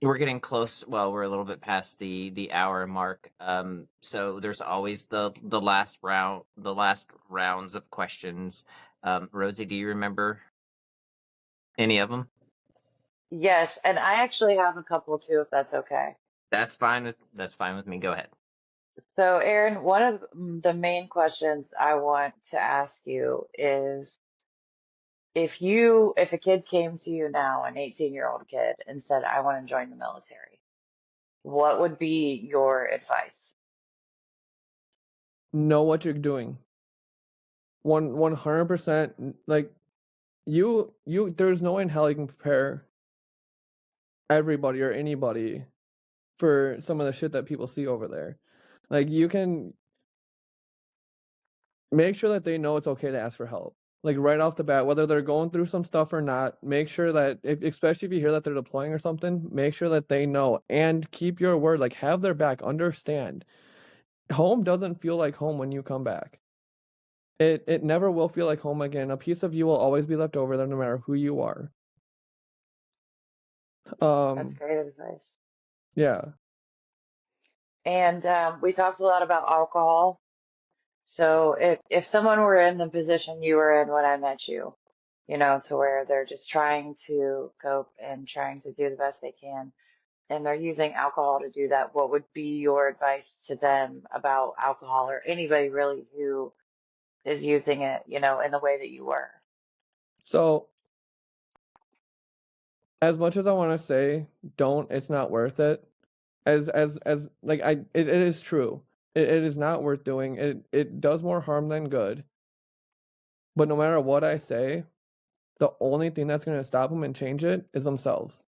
we're getting close. Well, we're a little bit past the hour mark. So there's always the last rounds of questions. Rosie, do you remember any of them? Yes, and I actually have a couple too, if that's okay. That's fine with me. Go ahead. So, Aaron, one of the main questions I want to ask you is if a kid came to you now, an 18-year-old kid, and said, I want to join the military, what would be your advice? Know what you're doing. 100%. Like, there's no way in hell you can prepare everybody or anybody for some of the shit that people see over there. Like, you can make sure that they know it's okay to ask for help. Like right off the bat, whether they're going through some stuff or not, make sure that, especially if you hear that they're deploying or something, make sure that they know and keep your word. Like have their back. Understand, home doesn't feel like home when you come back. It never will feel like home again. A piece of you will always be left over there, no matter who you are. That's great advice. Yeah. And we talked a lot about alcohol. So if someone were in the position you were in when I met you, you know, to where they're just trying to cope and trying to do the best they can, and they're using alcohol to do that, what would be your advice to them about alcohol or anybody really who is using it, you know, in the way that you were? So as much as I want to say, don't, it's not worth it. As like it is true. It is not worth doing. It does more harm than good. But no matter what I say, the only thing that's going to stop them and change it is themselves.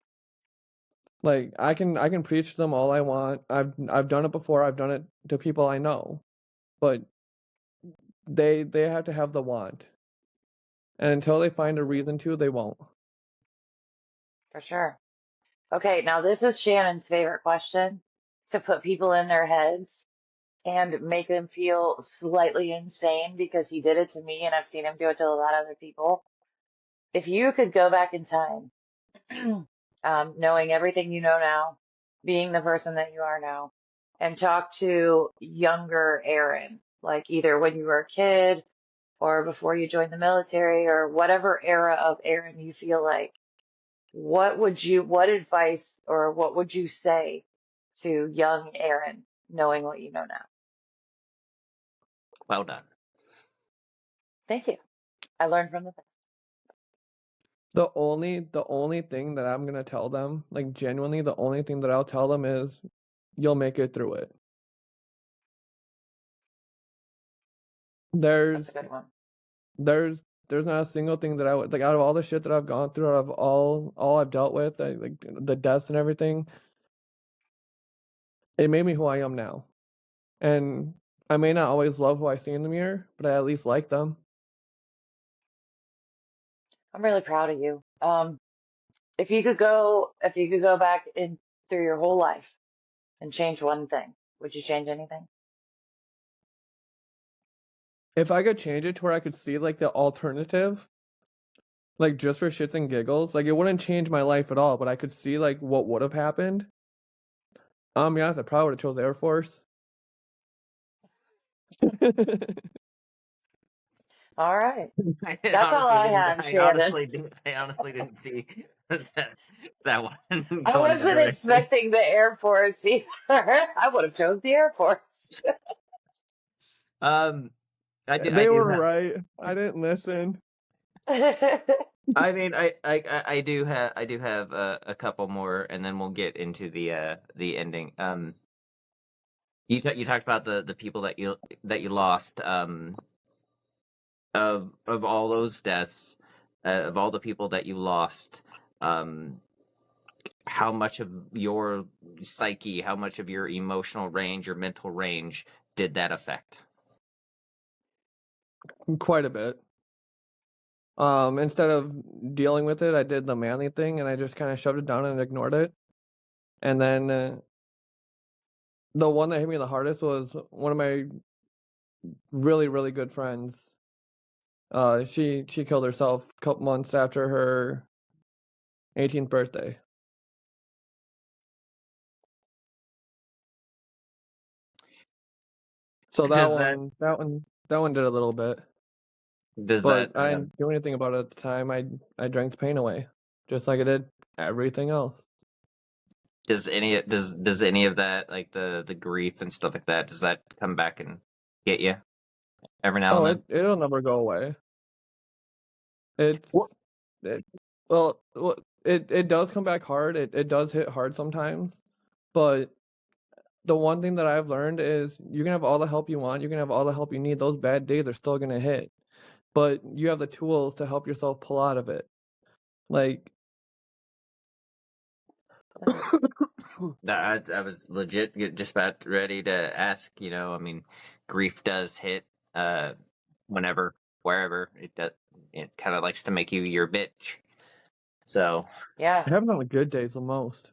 Like I can preach to them all I want. I've done it before. I've done it to people I know. But they have to have the want. And until they find a reason to, they won't. For sure. Okay, now this is Shannon's favorite question, to put people in their heads and make them feel slightly insane, because he did it to me and I've seen him do it to a lot of other people. If you could go back in time, knowing everything you know now, being the person that you are now, and talk to younger Aaron, like either when you were a kid or before you joined the military or whatever era of Aaron you feel like, what advice or what would you say to young Aaron, knowing what you know now? Well done. Thank you. I learned from the best. The only thing that I'm gonna tell them, like genuinely, the only thing that I'll tell them is, you'll make it through it. That's a There's good one. there's there's not a single thing that I would like out of all the shit that I've gone through, out of all I've dealt with, like the deaths and everything. It made me who I am now, and I may not always love who I see in the mirror, but I at least like them. I'm really proud of you. If you could go back in through your whole life and change one thing, would you change anything? If I could change it to where I could see like the alternative, like just for shits and giggles, like it wouldn't change my life at all, but I could see like what would have happened. I'll be honest, I probably would have chose Air Force. All right. I That's all honestly I didn't. have, Shannon. I honestly didn't see that one I going that wasn't direction. expecting the Air Force either. I would have chose the Air Force. I They do were have. right. I didn't listen. I mean, I do have a couple more, and then we'll get into the ending. You talked about the people that you lost. Of all those deaths, of all the people that you lost, how much of your psyche, how much of your emotional range, your mental range, did that affect? Quite a bit. Instead of dealing with it, I did the manly thing and I just kind of shoved it down and ignored it. And then the one that hit me the hardest was one of my really, really good friends. She killed herself a couple months after her 18th birthday. So Does that that one did a little bit, does that but I didn't do anything about it at the time. I drank the pain away, just like I did everything else. does any of that, like the grief and stuff like that, does that come back and get you every now Oh, and then? it'll never go away. It's What? it, well, it does come back hard. It does hit hard sometimes, but the one thing that I've learned is you can have all the help you want, you can have all the help you need. Those bad days are still gonna hit, but you have the tools to help yourself pull out of it. Like, I was legit just about ready to ask. I mean, grief does hit whenever, wherever. It kind of likes to make you your bitch. So Yeah. It happens on the good days the most.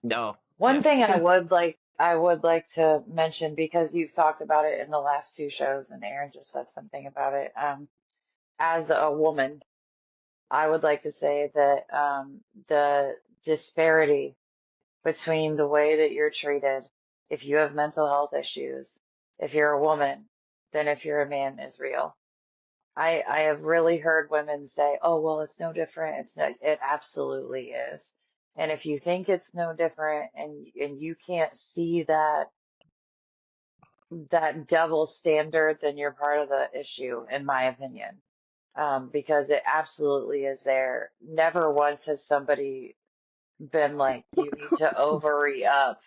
no, One yeah, thing I would like to mention, because you've talked about it in the last two shows and Aaron just said something about it. As a woman, I would like to say that the disparity between the way that you're treated if you have mental health issues, if you're a woman, than if you're a man is real. I have really heard women say, "Oh, well, it's no different." It's not, it absolutely is. And if you think it's no different and you can't see that double standard, then you're part of the issue, in my opinion. Because it absolutely is there. Never once has somebody been like, you need to ovary up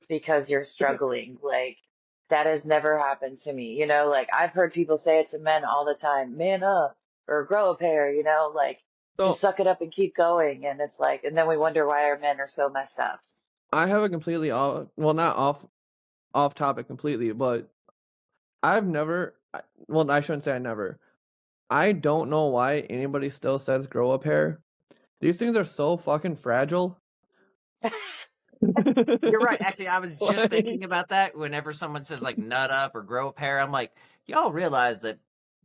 because you're struggling. Like, that has never happened to me. You know, like I've heard people say it to men all the time, man up or grow a pair, you know, like just So suck it up and keep going. And it's like, and then we wonder why our men are so messed up. I have a completely not off topic completely, but I've never. Well, I shouldn't say I never. I don't know why anybody still says grow a pair. These things are so fucking fragile. you're right. Actually, I was just Like, thinking about that. Whenever someone says like nut up or grow a pair, I'm like, y'all realize that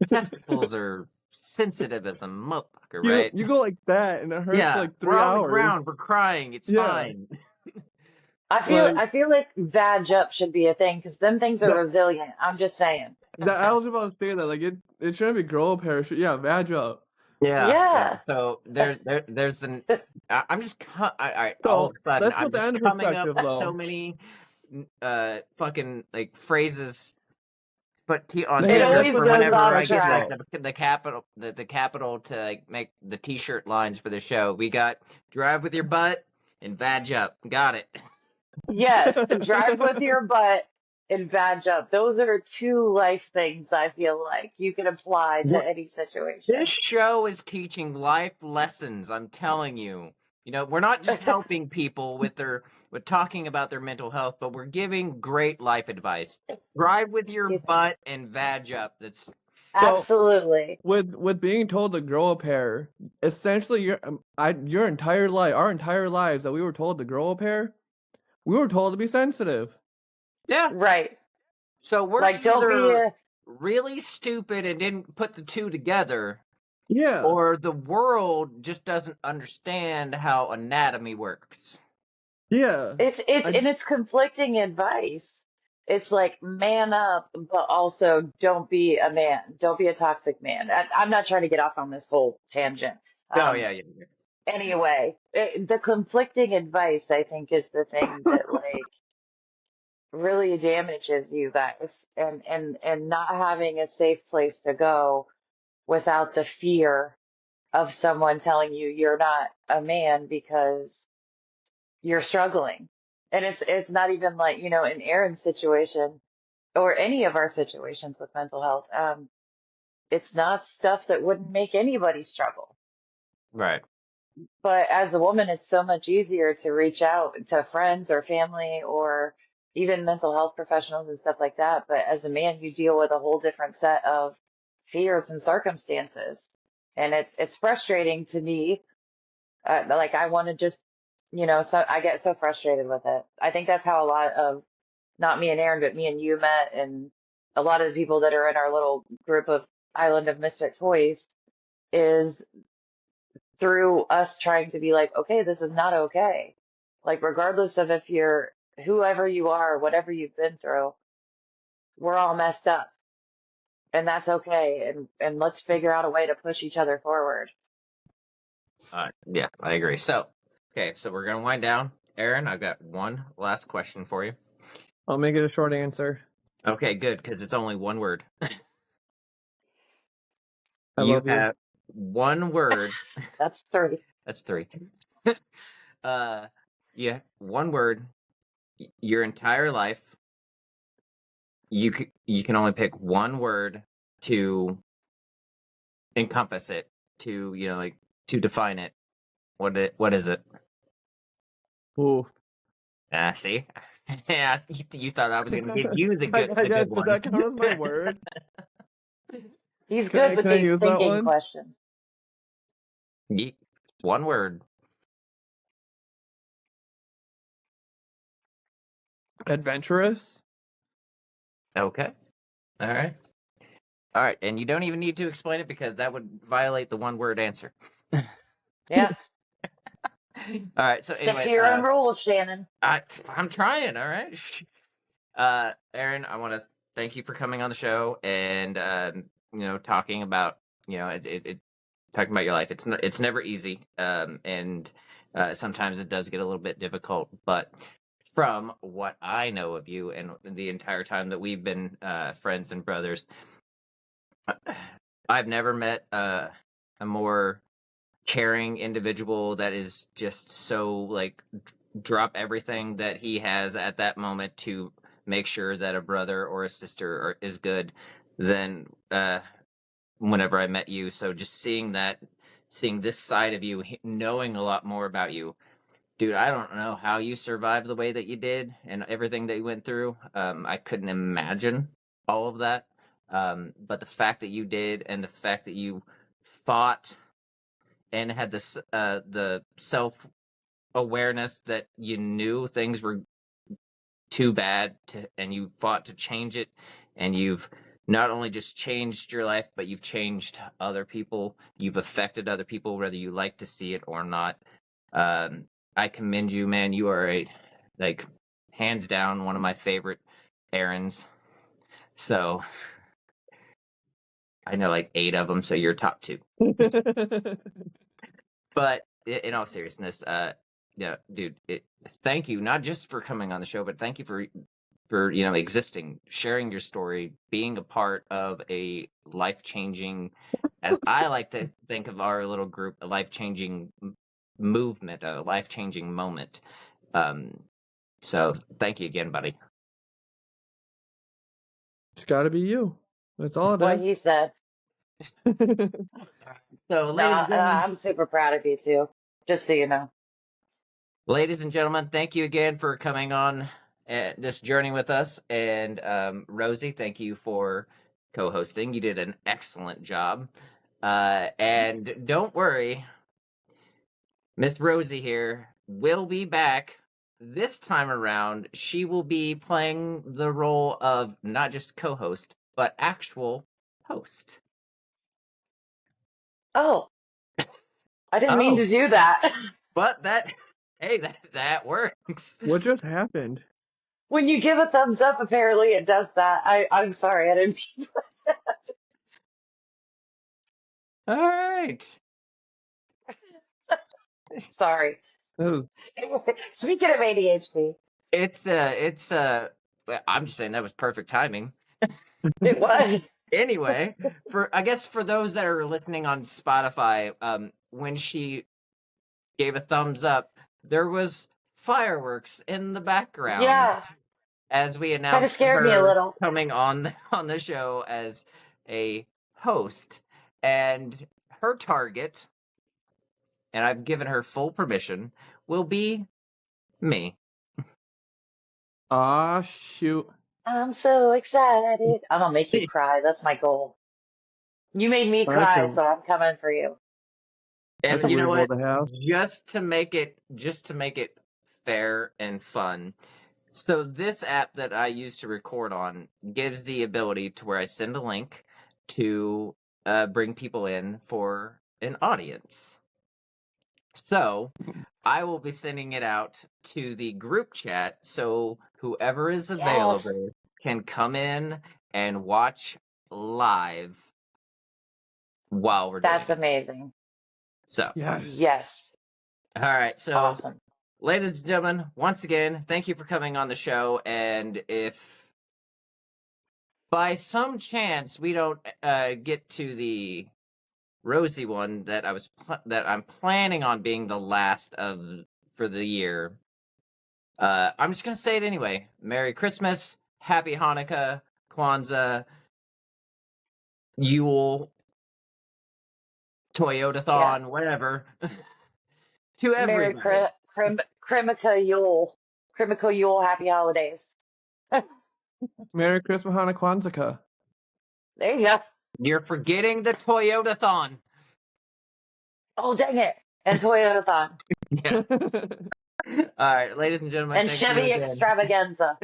testicles are sensitive as a motherfucker, right? you go like that and it hurts for Yeah, like we're 3 on the hours. ground. We're crying. It's Yeah, fine. like I feel like vag up should be a thing because them things are that. resilient. I'm just saying. That I was about to say that. Like it shouldn't be grow a pair. Yeah, vag up. Yeah, yeah. Yeah. So there's the. I'm just all of So a sudden let's I'm put that just into coming up perspective, with so though. many fucking like phrases put on It Hey, let's t-shirts always put for that goes into whenever off I perspective, get like track. though. the capital to like make the t-shirt lines for the show. We got drive with your butt and vag up. Got it. Yes, drive with your butt and vag up. Those are two life things I feel like you can apply to any This situation. show is teaching life lessons, I'm telling you. You know, we're not just helping people with talking about their mental health, but we're giving great life advice. Drive with your Excuse me. butt and vag up. That's So Absolutely. with being told to grow a pair, essentially your entire life, our entire lives that we were told to grow a pair, we were told to be sensitive. yeah. Right. So we're Like, don't be either a, really stupid and didn't put the two together, Yeah, or the world just doesn't understand how anatomy works. yeah. I and it's conflicting advice. It's like man up, but also don't be a man. Don't be a toxic man. I'm not trying to get off on this whole tangent. Oh Um, yeah, yeah. anyway, the conflicting advice, I think, is the thing that like really damages you guys, and not having a safe place to go without the fear of someone telling you you're not a man because you're struggling. And it's not even like, you know, in Aaron's situation or any of our situations with mental health, it's not stuff that wouldn't make anybody struggle. Right. But as a woman, it's so much easier to reach out to friends or family or even mental health professionals and stuff like that. But as a man, you deal with a whole different set of fears and circumstances. And it's frustrating to me. Like I want to just, you know, so I get so frustrated with it. I think that's how a lot of, not me and Aaron, but me and you met, and a lot of the people that are in our little group of Island of Misfit Toys is through us trying to be like, okay, this is not okay. Like, regardless of if you're whoever you are, whatever you've been through, we're all messed up, and that's okay. And let's figure out a way to push each other forward. Yeah, I agree. So, okay, so we're gonna wind down. Aaron, I've got one last question for you. I'll make it a short answer. Okay, good, because it's only one word. I You love you. have one word. That's three. That's three. Yeah, one word. Your entire life. You can only pick one word to encompass it, to like to define it. What is it? Ooh. See, yeah, you thought I was gonna give you the I good guess does one. that count as my word? He's good with Can I these use that thinking one? questions. One word. Adventurous. Okay. All right. All right. And you don't even need to explain it because that would violate the one word answer. Yeah. All right. So Stick to anyway, your own rules, Shannon. I'm trying. All right. Aaron, I want to thank you for coming on the show and talking about talking about your life. It's never easy, and sometimes it does get a little bit difficult. But from what I know of you and the entire time that we've been friends and brothers, I've never met a more caring individual that is just so like drop everything that he has at that moment to make sure that a brother or a sister is good than whenever I met you. So just seeing this side of you, knowing a lot more about you, dude, I don't know how you survived the way that you did and everything that you went through. I couldn't imagine all of that. But the fact that you did and the fact that you fought and had this the self awareness that you knew things were too bad and you fought to change it, and you've not only just changed your life but you've changed other people, you've affected other people whether you like to see it or not. I commend you, man. You are like hands down one of my favorite Arons. So I know like 8 of them, so you're top 2. But in all seriousness, yeah, dude, thank you not just for coming on the show, but thank you for existing, sharing your story, being a part of a life-changing, as I like to think of our little group, a life-changing movement, a life-changing moment. So thank you again, buddy. It's got to be you. That's all That's what it he is. said. So, No, I'm super proud of you too, just so you know. ladies and gentlemen, thank you again for coming on this journey with us. And Rosie, thank you for co-hosting. You did an excellent job. And don't worry, Miss Rosie here will be back. This time around, she will be playing the role of not just co-host, but actual host. Oh, I didn't mean Oh, to do that. but that works. What just happened? When you give a thumbs up, apparently it does that. I'm sorry, I didn't mean All right. sorry. Oh, Speaking of ADHD, It's I'm just saying that was perfect timing. it was. Anyway, I guess for those that are listening on Spotify, when she gave a thumbs up, there was fireworks in the background Yeah, as we kind of announced scared me a her little. coming on the show as a host, and her target, and I've given her full permission, will be me. ah, shoot. I'm so excited. I'm gonna make you cry. That's my goal. You made me That's cry, a so I'm coming for you. that's a And you know weird goal what? to have. Just to make it fair and fun. So this app that I use to record on gives the ability to where I send a link to bring people in for an audience. So I will be sending it out to the group chat so whoever is Yes, available can come in and watch live while we're doing that's it. amazing. So, Yes. Yes, all right. So, awesome. ladies and gentlemen, once again, thank you for coming on the show. And if by some chance we don't get to the Rosie one that that I'm planning on being the last of for the year, I'm just gonna say it anyway. Merry Christmas, Happy Hanukkah, Kwanzaa, Yule, Yeah. Toyotathon, whatever, to Merry everybody. Krimica Yule. Krimica Yule, happy holidays. Merry Christmas, Hana Kwanzaa. There you go. You're forgetting the Toyota-thon. Oh, dang it. And Toyotathon. Yeah. All right, ladies and gentlemen, And thank you Chevy again. Extravaganza.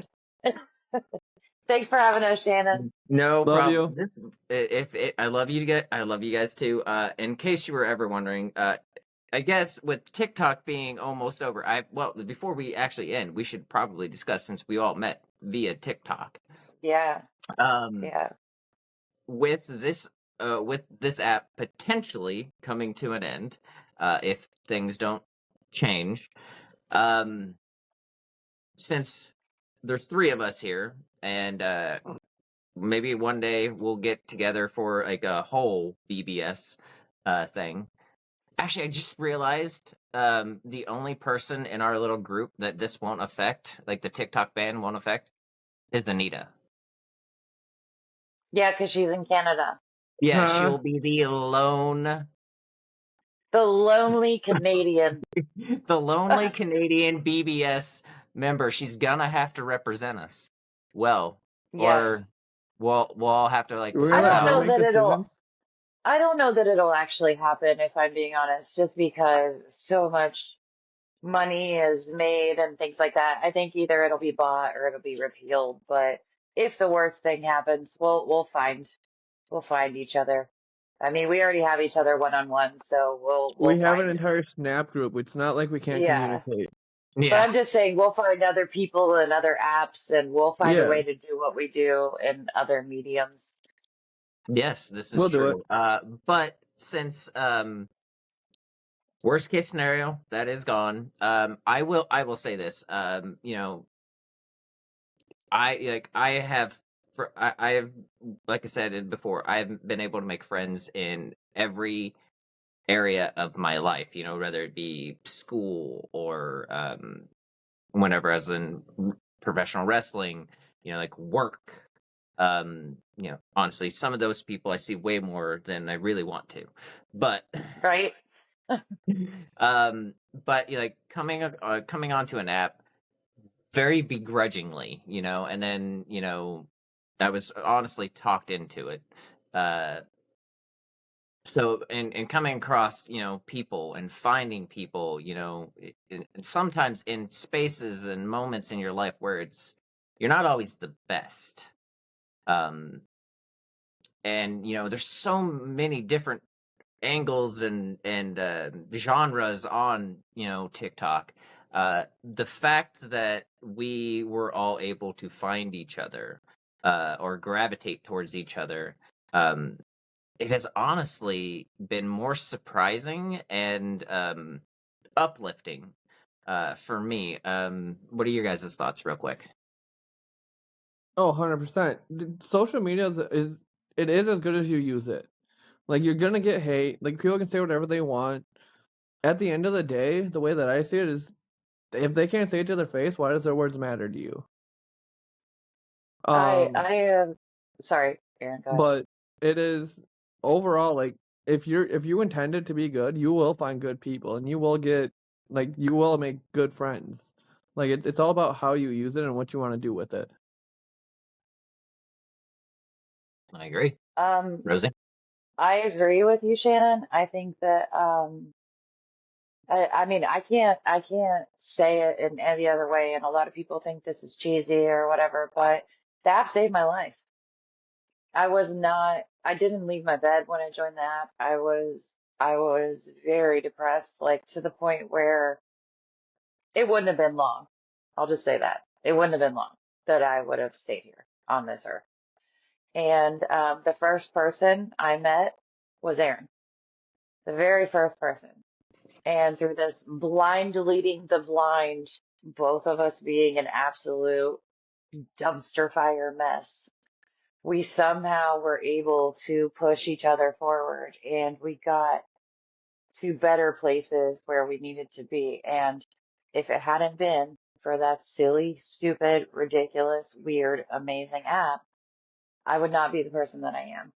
Thanks for having us, Shannon. No Love problem. you. This, if it, I love you guys. I love you guys too. In case you were ever wondering, I guess with TikTok being almost over, well, before we actually end, we should probably discuss since we all met via TikTok. Yeah, Um, yeah. with this app potentially coming to an end, if things don't change, um, since there's three of us here, and maybe one day we'll get together for like a whole BBS thing. Actually, I just realized the only person in our little group that this won't affect, like the TikTok ban won't affect, is Anita. Yeah, because she's in Canada. Yeah, Huh? she'll be the lone, The lonely Canadian. the lonely Canadian BBS member. She's gonna have to represent us well, Yes. or we'll all have to like We're I gonna let don't her know somehow. make that it'll decisions. I don't know that it'll actually happen if I'm being honest, just because so much money is made and things like that. I think either it'll be bought or it'll be repealed, but if the worst thing happens, we'll find each other. I mean, we already have each other one on one, so we'll We have an find entire Snap group. It's not like we can't yeah. communicate. But Yeah. I'm just saying we'll find other people and other apps and we'll find a Yeah, way to do what we do in other mediums. Yes, this is we'll do it. true. But since worst case scenario that is gone, I will say this. I have I have, like I said before, I have been able to make friends in every area of my life. Whether it be school or whenever I was in professional wrestling. Like work. Honestly, some of those people I see way more than I really want to, but Right? um, but coming onto an app very begrudgingly, and then I was honestly talked into it. Uh, so and coming across people and finding people, and sometimes in spaces and moments in your life where you're not always the best. Um, and there's so many different angles and genres on TikTok. The fact that we were all able to find each other or gravitate towards each other, um, it has honestly been more surprising and uplifting for me. What are your guys' thoughts, real quick? Oh, 100%. Social media it is as good as you use it. Like, you're gonna get hate. Like, people can say whatever they want. At the end of the day, the way that I see it is, if they can't say it to their face, why does their words matter to you? I am sorry, Aaron, go ahead. But it is overall, like, if you intend it to be good, you will find good people and you will make good friends. Like, it's all about how you use it and what you want to do with it. I agree, Um, Rosie. I agree with you, Shannon. I think that I mean I can't say it in any other way, and a lot of people think this is cheesy or whatever, but that saved my life. I didn't leave my bed when I joined the app. I was very depressed, like to the point where it wouldn't have been long. I'll just say that. It wouldn't have been long that I would have stayed here on this earth. And the first person I met was Aaron, the very first person. And through this blind leading the blind, both of us being an absolute dumpster fire mess, we somehow were able to push each other forward and we got to better places where we needed to be. And if it hadn't been for that silly, stupid, ridiculous, weird, amazing app, I would not be the person that I am.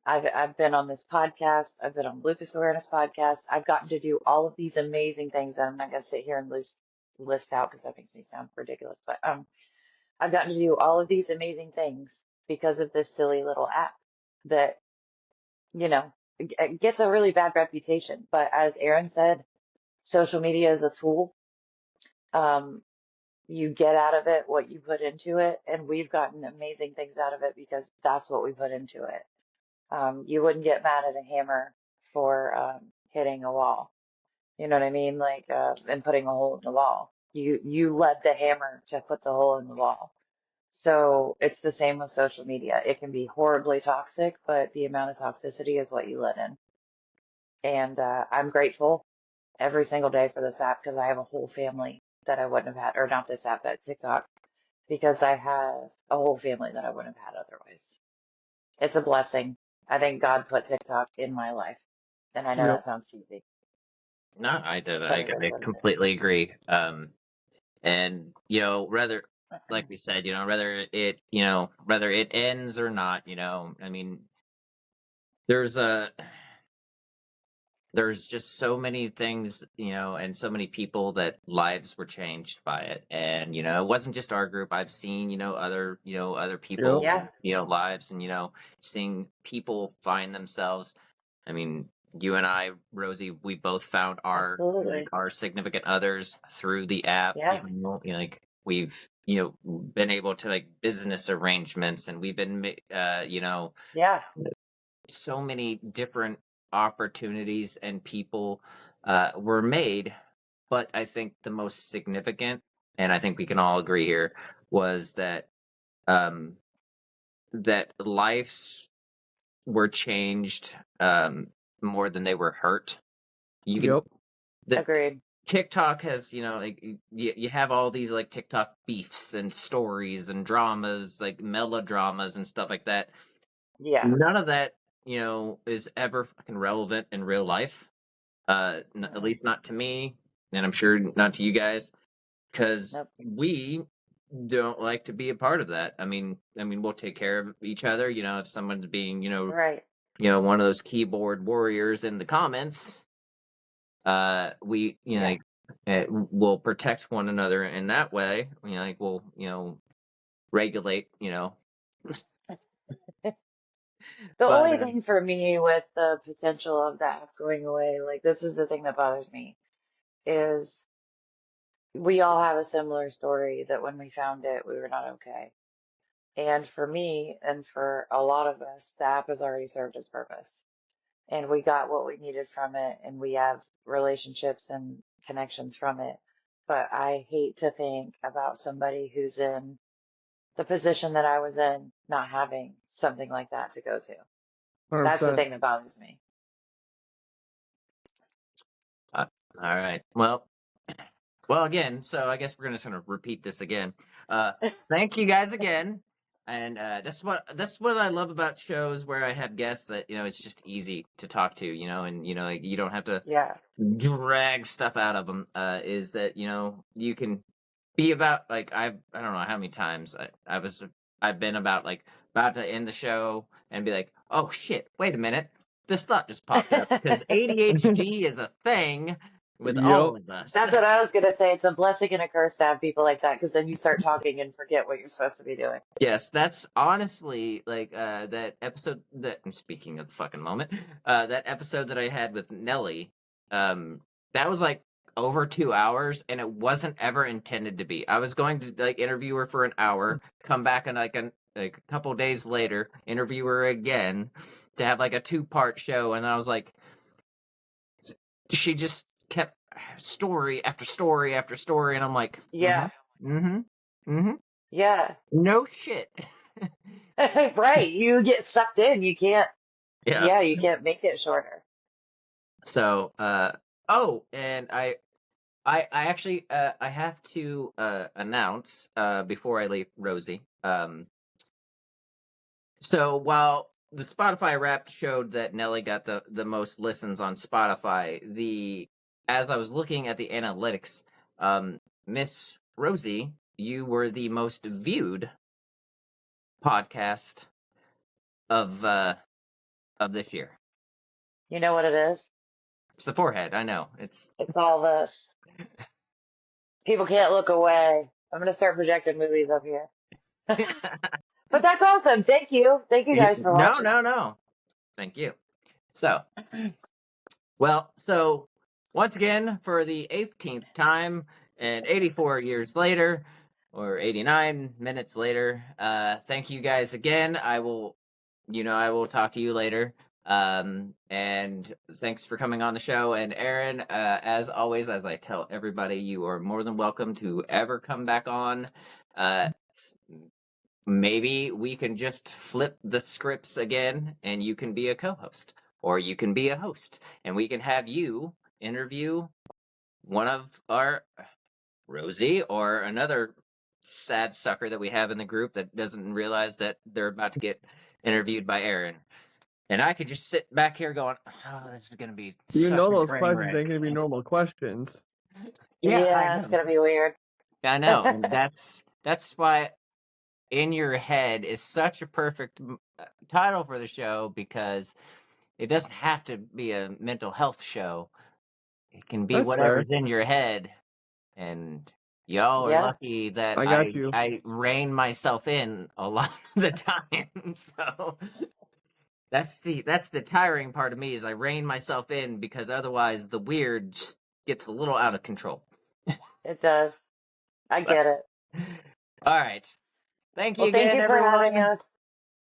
I've been on this podcast. I've been on Lupus Awareness podcast. I've gotten to do all of these amazing things that I'm not going to sit here and list out because that makes me sound ridiculous. But I've gotten to do all of these amazing things because of this silly little app that you know, it gets a really bad reputation. But as Aaron said, social media is a tool. Um, you get out of it what you put into it, and we've gotten amazing things out of it because that's what we put into it. You wouldn't get mad at a hammer for hitting a wall. You know what I mean? Like, and putting a hole in the wall. You led the hammer to put the hole in the wall. So it's the same with social media. It can be horribly toxic, but the amount of toxicity is what you let in. And I'm grateful every single day for this app because I have a whole family that I wouldn't have had, or not this app, but TikTok, because I have a whole family that I wouldn't have had otherwise. It's a blessing. I think God put TikTok in my life. And I know Yep. that sounds cheesy, No, I did. but I, it is I what it completely agree. And whether, like we said, whether it ends or not, I mean, there's a there's just so many things, and so many people that lives were changed by it. And, it wasn't just our group. I've seen, other is. people, Yeah, lives, and, seeing people find themselves. I mean, you and I, Rosie, we both found absolutely. our significant others through the app. Yeah, Like we've, been able to like business arrangements, and we've been, yeah, so many different opportunities and people were made. But I think the most significant, and I think we can all agree here, was um, that lives were changed more than they were hurt. You can Yep. the agreed. TikTok has, like you have all these like TikTok beefs and stories and dramas, like melodramas and stuff like that. Yeah. None of that, is ever fucking relevant in real life. At Mm-mm. least not to me, and I'm sure not to you guys, because Nope. we don't like to be a part of that. I mean, we'll take care of each other. If someone's being, Right. one of those keyboard warriors in the comments, we, Yeah. like, we'll protect one another in that way. Like we'll, regulate, The but only thing for me with the potential of the app going away, like this is the thing that bothers me, is we all have a similar story that when we found it, we were not okay. And for me and for a lot of us, the app has already served its purpose. And we got what we needed from it, and we have relationships and connections from it. But I hate to think about somebody who's in the position that I was in, not having something like that to go to. That's the 100%. thing that bothers me. all right. Well, again, so I guess we're just gonna repeat this again. Thank you guys again, and that's what I love about shows where I have guests that it's just easy to talk to, and like, you don't have to Yeah. drag stuff out of them. Is that you can be about, like, I don't know how many times I've been about to end the show and be like, oh shit, wait a minute, this thought just popped up because ADHD is a thing with Yep. all of us. That's what I was gonna say. It's a blessing and a curse to have people like that because then you start talking and forget what you're supposed to be doing. Yes, that's honestly like that episode that I'm speaking of the fucking moment. That episode that I had with Nelly, that was like over 2 hours, and it wasn't ever intended to be. I was going to like interview her for an hour, come back and like a couple days later, interview her again to have like a 2-part show, and then I was like, she just kept story after story after story, and I'm like, Yeah. mm-hmm, mm-hmm, Yeah. no shit. Right. You get sucked in. You can't, Yeah. yeah, you can't make it shorter. So, oh, and I actually, I have to announce before I leave, Rosie. So while the Spotify Wrapped showed that Nelly got the most listens on Spotify, as I was looking at the analytics, Miss Rosie, you were the most viewed podcast of this year. You know what it is? It's the forehead. I know. It's all this. People can't look away. I'm gonna start projecting movies up here. But that's awesome. Thank you. Thank you guys for No, watching. no, no. Thank you. So, well, so once again, for the 18th time and 84 years later, or 89 minutes later, thank you guys again. I will talk to you later. And thanks for coming on the show. And Aaron, as always, as I tell everybody, you are more than welcome to ever come back on. Maybe we can just flip the scripts again and you can be a co-host or you can be a host and we can have you interview one of our Rosie or another sad sucker that we have in the group that doesn't realize that they're about to get interviewed by Aaron. And I could just sit back here going, oh, this is going to be You such know a those train questions wreck. ain't gonna be normal questions. Yeah, I Yeah, it's know. gonna be weird. I know. And that's why In Your Head is such a perfect title for the show, because it doesn't have to be a mental health show. It can be That's fair. whatever's in your head. And y'all are Yeah. lucky that I got you. I rein myself in a lot of the time. So that's the tiring part of me, is I rein myself in, because otherwise the weird just gets a little out of control. It does. I So, get it. all right. Thank you Well, thank again, you for having everyone. us.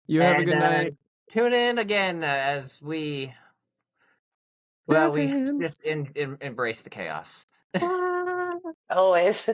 You have a And good night. tune in again as we Aaron. just embrace the chaos. Always.